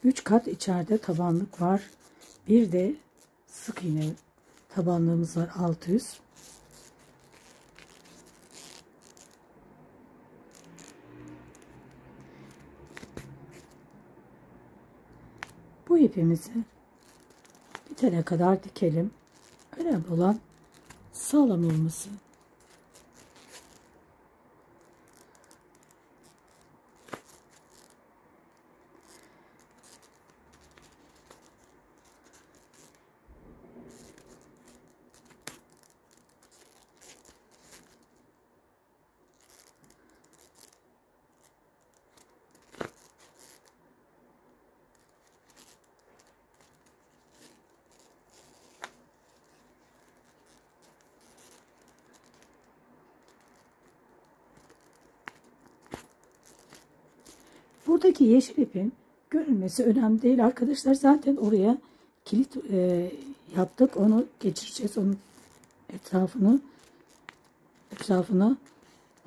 Üç kat içeride tabanlık var. Bir de sık iğne tabanlığımız var, 600. Bu ipimizi bitene kadar dikelim. Önemli olan sağlam olması. Buradaki yeşil ipin görünmesi önemli değil arkadaşlar. Zaten oraya kilit yaptık. Onu geçireceğiz. Onun etrafına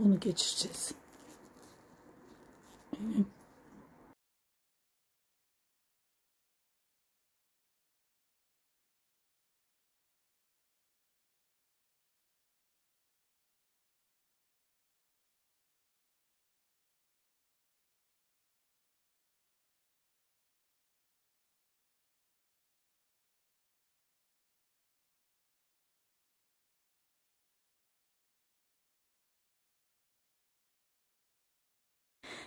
onu geçireceğiz.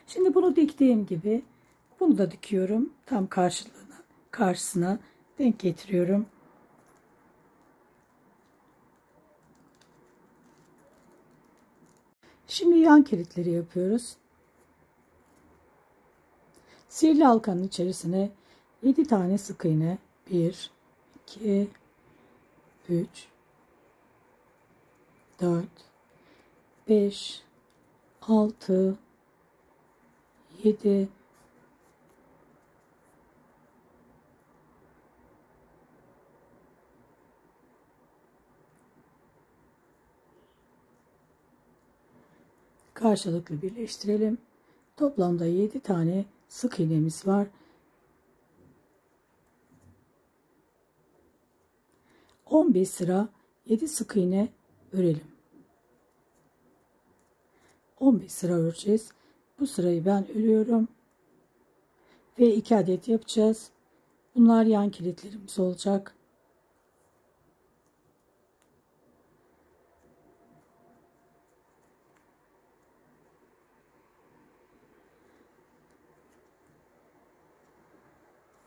Şimdi bunu diktiğim gibi bunu da dikiyorum. Tam karşısına denk getiriyorum. Şimdi yan kilitleri yapıyoruz. Sihirli halkanın içerisine 7 tane sık iğne, 1 2 3 4 5 6 7 karşılıklı birleştirelim. Toplamda 7 tane sık iğnemiz var. 11 sıra 7 sık iğne örelim. 11 sıra öreceğiz. Bu sırayı ben örüyorum. Ve 2 adet yapacağız. Bunlar yan kilitlerimiz olacak.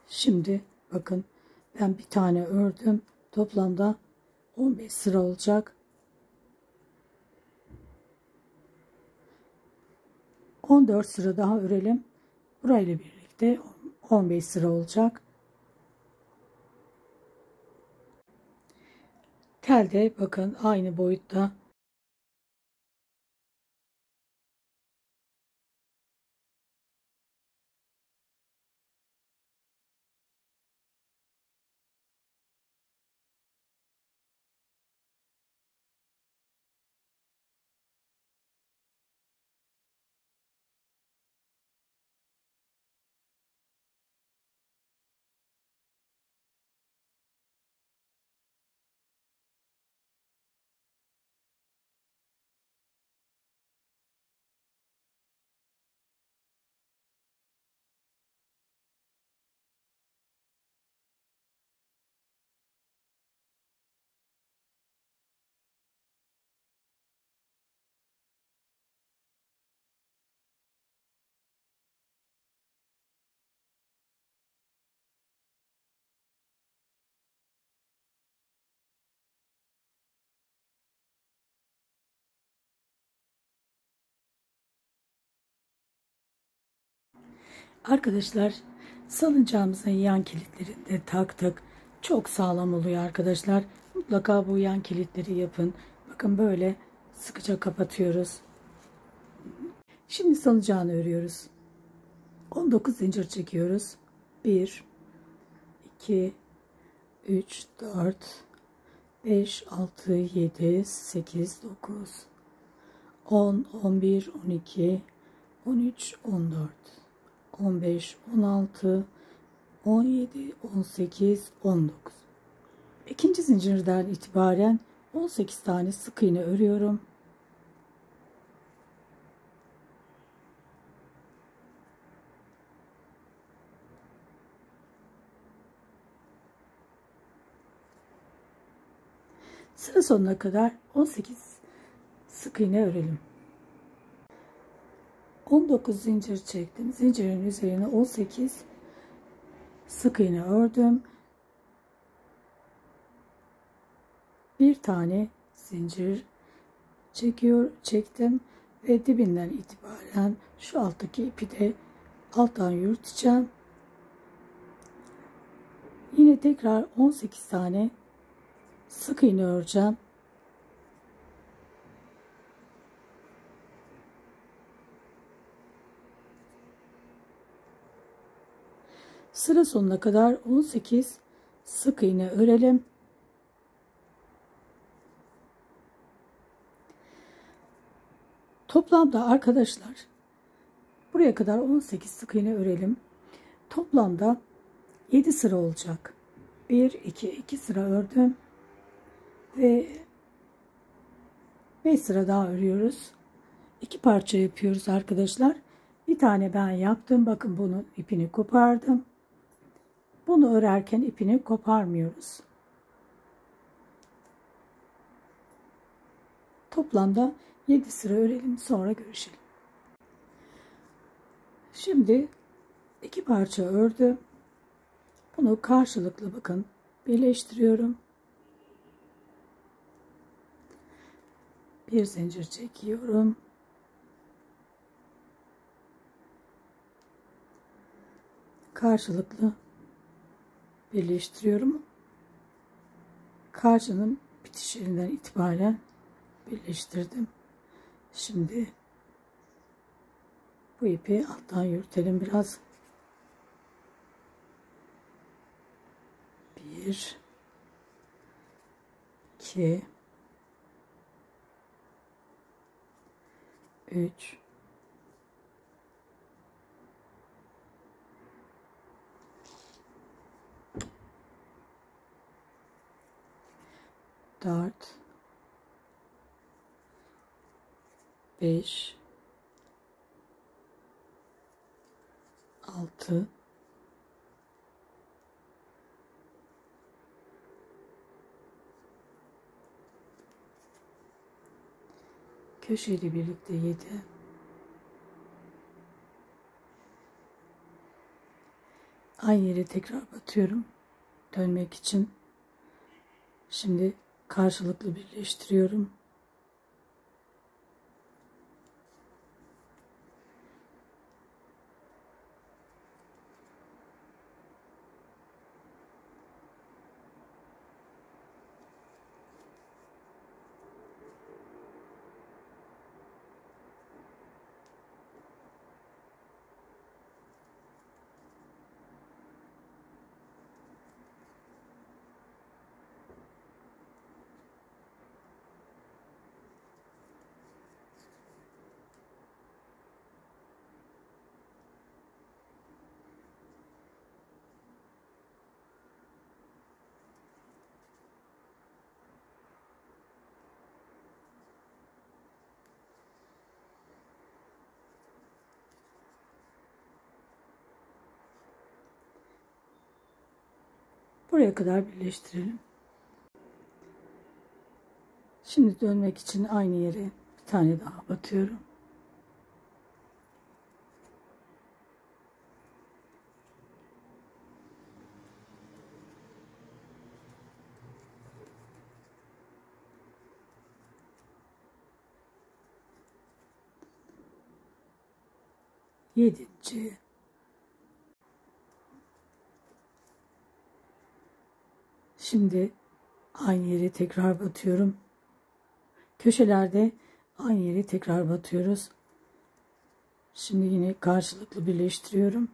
Şimdi bakın ben bir tane ördüm. Toplamda 15 sıra olacak. 14 sıra daha örelim. Burayla birlikte 15 sıra olacak. Telde bakın aynı boyutta. Arkadaşlar salıncağımızın yan kilitlerini de taktık. Çok sağlam oluyor arkadaşlar. Mutlaka bu yan kilitleri yapın. Bakın böyle sıkıca kapatıyoruz. Şimdi salıncağını örüyoruz. 19 zincir çekiyoruz. 1, 2, 3, 4, 5, 6, 7, 8, 9, 10, 11, 12, 13, 14, 15, 16, 17, 18, 19. İkinci zincirden itibaren 18 tane sık iğne örüyorum. Sıra sonuna kadar 18 sık iğne örelim. 19 zincir çektim. Zincirin üzerine 18 sık iğne ördüm. Bir tane zincir çektim ve dibinden itibaren şu alttaki ipi de alttan yürüteceğim. Yine tekrar 18 tane sık iğne öreceğim. Sıra sonuna kadar 18 sık iğne örelim. Toplamda arkadaşlar buraya kadar 18 sık iğne örelim. Toplamda 7 sıra olacak. 1, 2 sıra ördüm. Ve 5 sıra daha örüyoruz. 2 parça yapıyoruz arkadaşlar. Bir tane ben yaptım. Bakın bunun ipini kopardım. Bunu örerken ipini koparmıyoruz. Toplamda 7 sıra örelim, sonra görüşelim. Şimdi 2 parça ördüm. Bunu karşılıklı bakın birleştiriyorum. Bir zincir çekiyorum. Karşılıklı birleştiriyorum. Karşının bitiş yerinden itibaren birleştirdim. Şimdi bu ipi alttan yürütelim biraz. 1, 2, 3, 4, 5, 6, 7, köşeyle birlikte 7, Aynı yere tekrar batıyorum dönmek için. Şimdi karşılıklı birleştiriyorum. Buraya kadar birleştirelim. Şimdi dönmek için aynı yere bir tane daha batıyorum. Yedinci. Şimdi aynı yere tekrar batıyorum. Köşelerde aynı yere tekrar batıyoruz. Şimdi yine karşılıklı birleştiriyorum.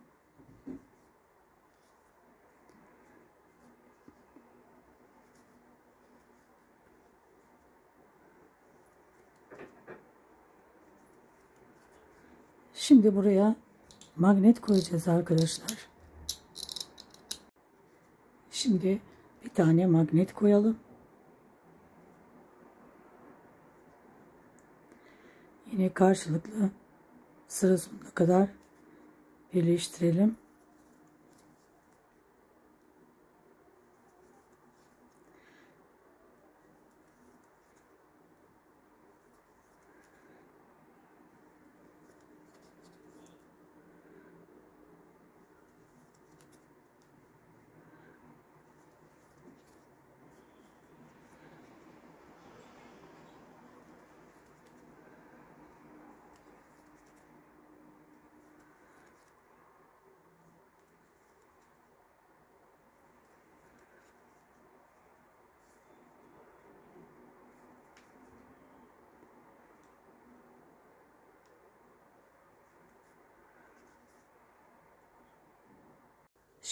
Şimdi buraya magnet koyacağız arkadaşlar. Şimdi bir tane magnet koyalım. Yine karşılıklı sıra sonuna kadar birleştirelim.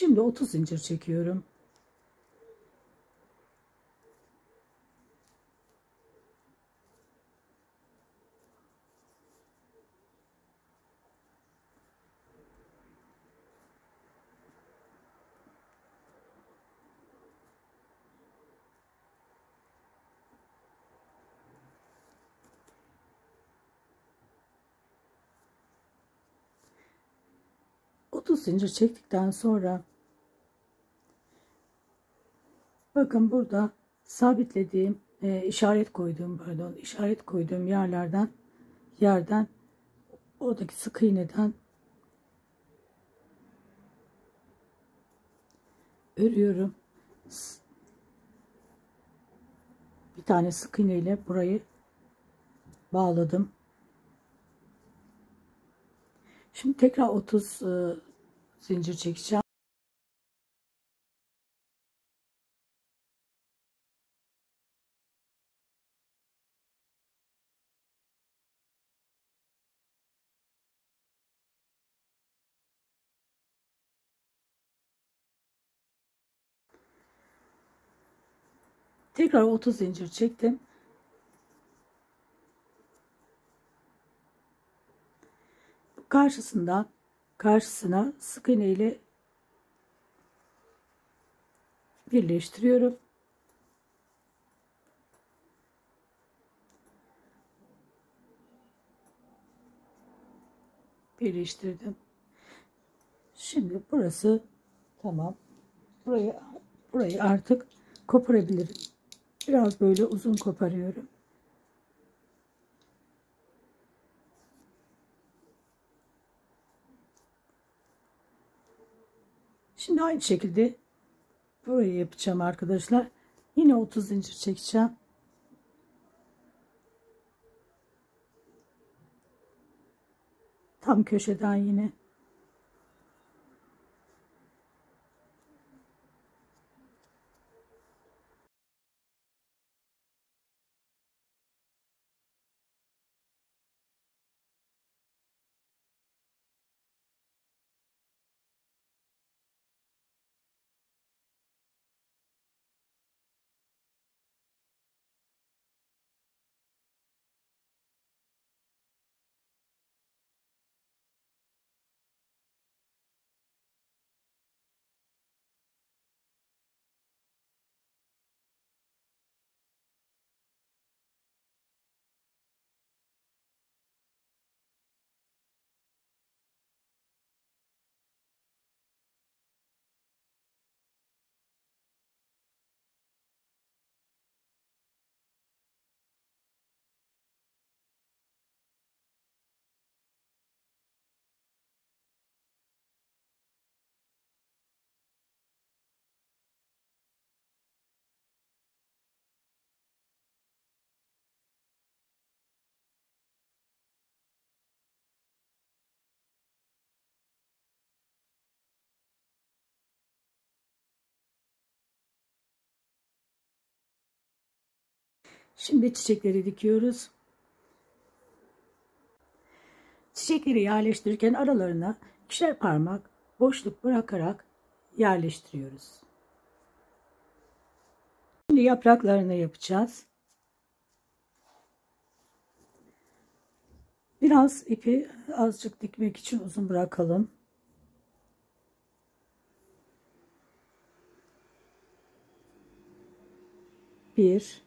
Şimdi 30 zincir çekiyorum. Otuz zincir çektikten sonra bakın burada sabitlediğim işaret koyduğum yerden oradaki sık iğneden örüyorum. Bir tane sık iğne ile burayı bağladım. Şimdi tekrar 30 zincir çekeceğim. Tekrar 30 zincir çektim. Karşısına sık iğne ile birleştiriyorum. Birleştirdim. Şimdi burası tamam. Burayı artık koparabilirim. Biraz böyle uzun koparıyorum. Şimdi aynı şekilde burayı yapacağım arkadaşlar. Yine 30 zincir çekeceğim. Tam köşeden yine. Şimdi çiçekleri dikiyoruz. Çiçekleri yerleştirirken aralarına ikişer parmak boşluk bırakarak yerleştiriyoruz. Şimdi yapraklarını yapacağız. Biraz ipi azıcık dikmek için uzun bırakalım. Bir,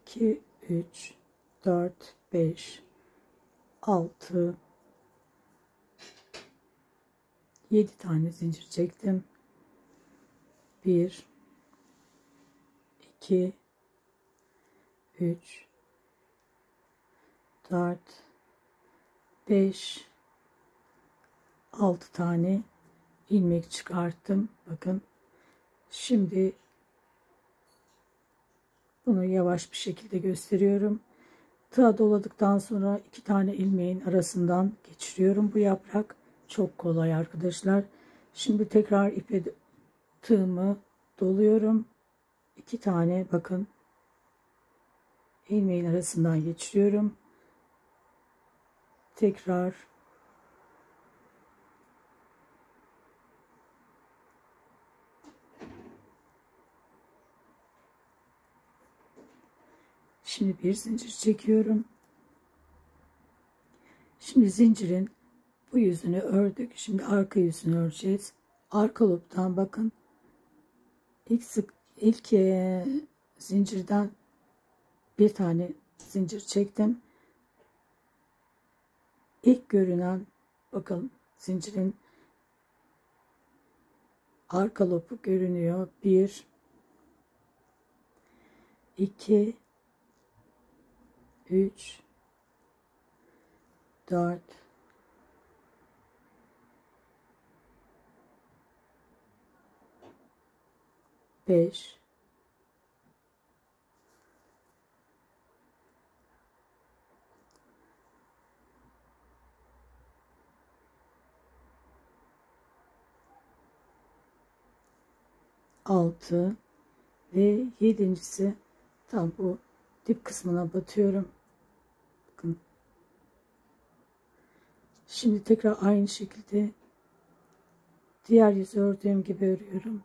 iki, üç, dört, beş, 6, 7 tane zincir çektim. 1, 2, 3, 4, 5, 6 tane ilmek çıkarttım. Bakın. Şimdi bunu yavaş bir şekilde gösteriyorum. Tığa doladıktan sonra 2 tane ilmeğin arasından geçiriyorum. Bu yaprak çok kolay arkadaşlar. Şimdi tekrar ipe tığımı doluyorum. 2 tane bakın ilmeğin arasından geçiriyorum. Tekrar şimdi bir zincir çekiyorum. Şimdi zincirin bu yüzünü ördük. Şimdi arka yüzünü öreceğiz. Arka loop'tan bakın. İlk zincirden bir tane zincir çektim. İlk görünen bakın zincirin arka loop'u görünüyor. 1, 2, 3, 4, 5, 6 ve 7.'si tam bu dip kısmına batıyorum. Bakın. Şimdi tekrar aynı şekilde diğer yüzü ördüğüm gibi örüyorum.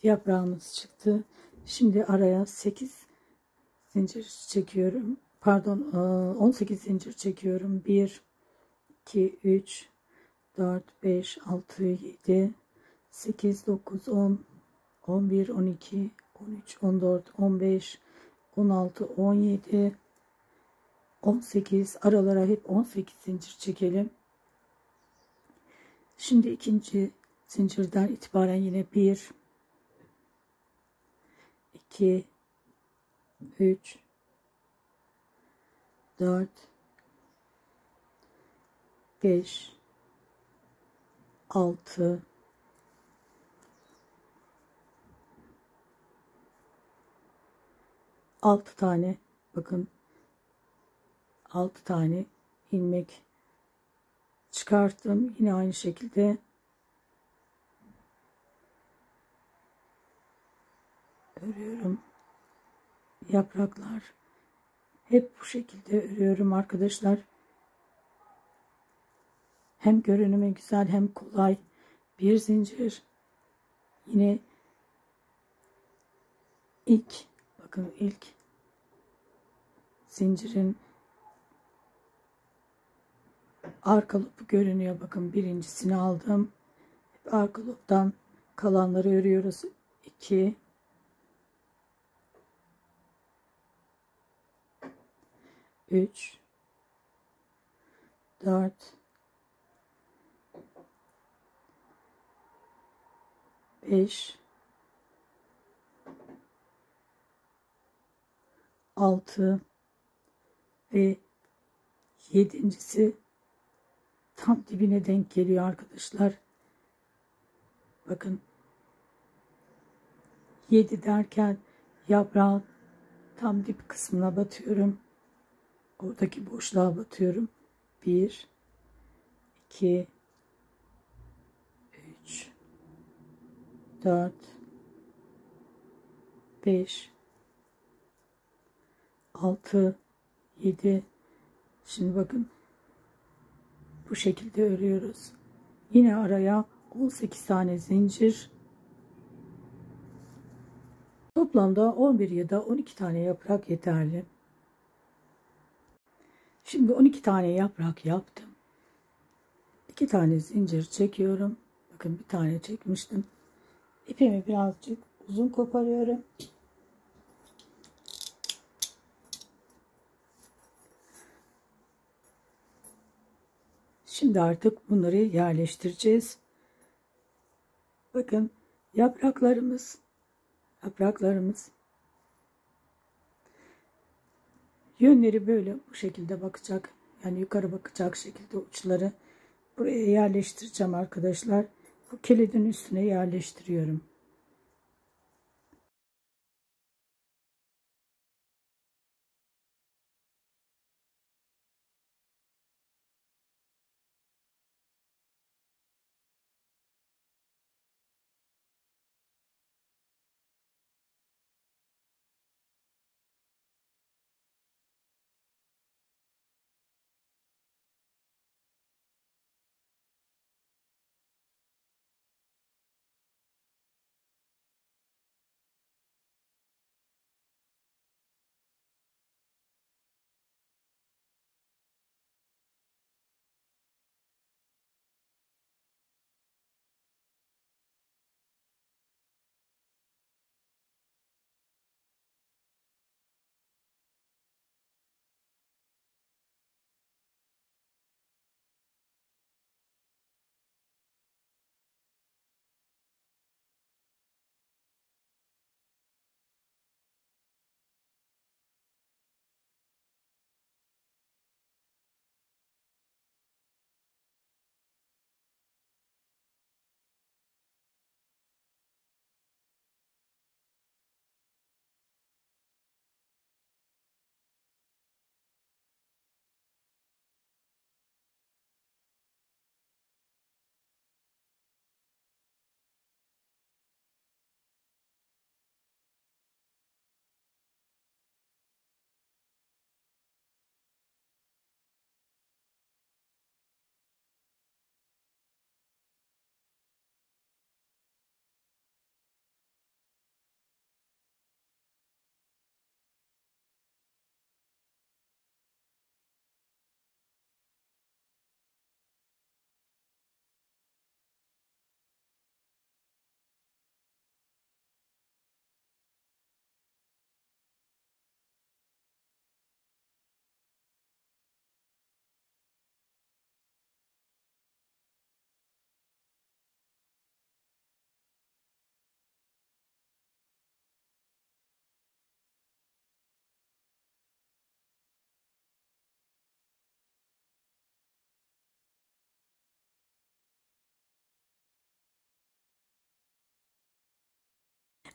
Yaprağımız çıktı. Şimdi araya 8 zincir çekiyorum. Pardon, 18 zincir çekiyorum. 1, 2, 3, 4, 5, 6, 7, 8, 9, 10, 11, 12, 13, 14, 15, 16, 17, 18. Aralara hep 18 zincir çekelim. Şimdi ikinci zincirden itibaren yine 1, 2, 3, 4, 5, 6, 6 tane, bakın 6 tane ilmek çıkarttım. Yine aynı şekilde örüyorum. Yapraklar hep bu şekilde örüyorum arkadaşlar. Hem görünümü güzel hem kolay bir zincir. Yine bakın ilk zincirin arka lopu görünüyor. Bakın birincisini aldım. Arka loptan kalanları örüyoruz. 2, 3, 4, 5, 6 ve yedincisi tam dibine denk geliyor arkadaşlar. Bakın 7 derken yaprağın tam dip kısmına batıyorum. Oradaki boşluğa batıyorum. 1, 2, 3, 4, 5, 6, 7. Şimdi bakın bu şekilde örüyoruz. Yine araya 18 tane zincir. Toplamda 11 ya da 12 tane yaprak yeterli. Şimdi 12 tane yaprak yaptım. 2 tane zincir çekiyorum. Bakın bir tane çekmiştim. İpimi birazcık uzun koparıyorum. Şimdi artık bunları yerleştireceğiz. Bakın yapraklarımız yönleri böyle bu şekilde bakacak. Yani yukarı bakacak şekilde uçları buraya yerleştireceğim arkadaşlar. Bu kilidin üstüne yerleştiriyorum.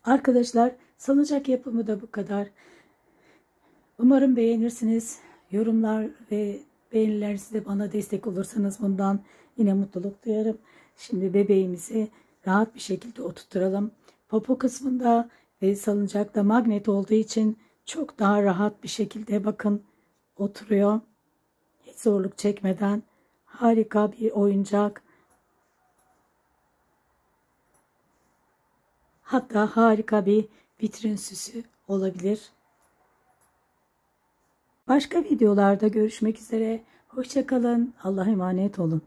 Arkadaşlar, salıncak yapımı da bu kadar. Umarım beğenirsiniz. Yorumlar ve beğenilerinizi de bana destek olursanız bundan yine mutluluk duyarım. Şimdi bebeğimizi rahat bir şekilde oturtturalım. Popo kısmında ve salıncakta magnet olduğu için çok daha rahat bir şekilde bakın oturuyor. Hiç zorluk çekmeden harika bir oyuncak. Hatta harika bir vitrin süsü olabilir. Başka videolarda görüşmek üzere. Hoşça kalın. Allah'a emanet olun.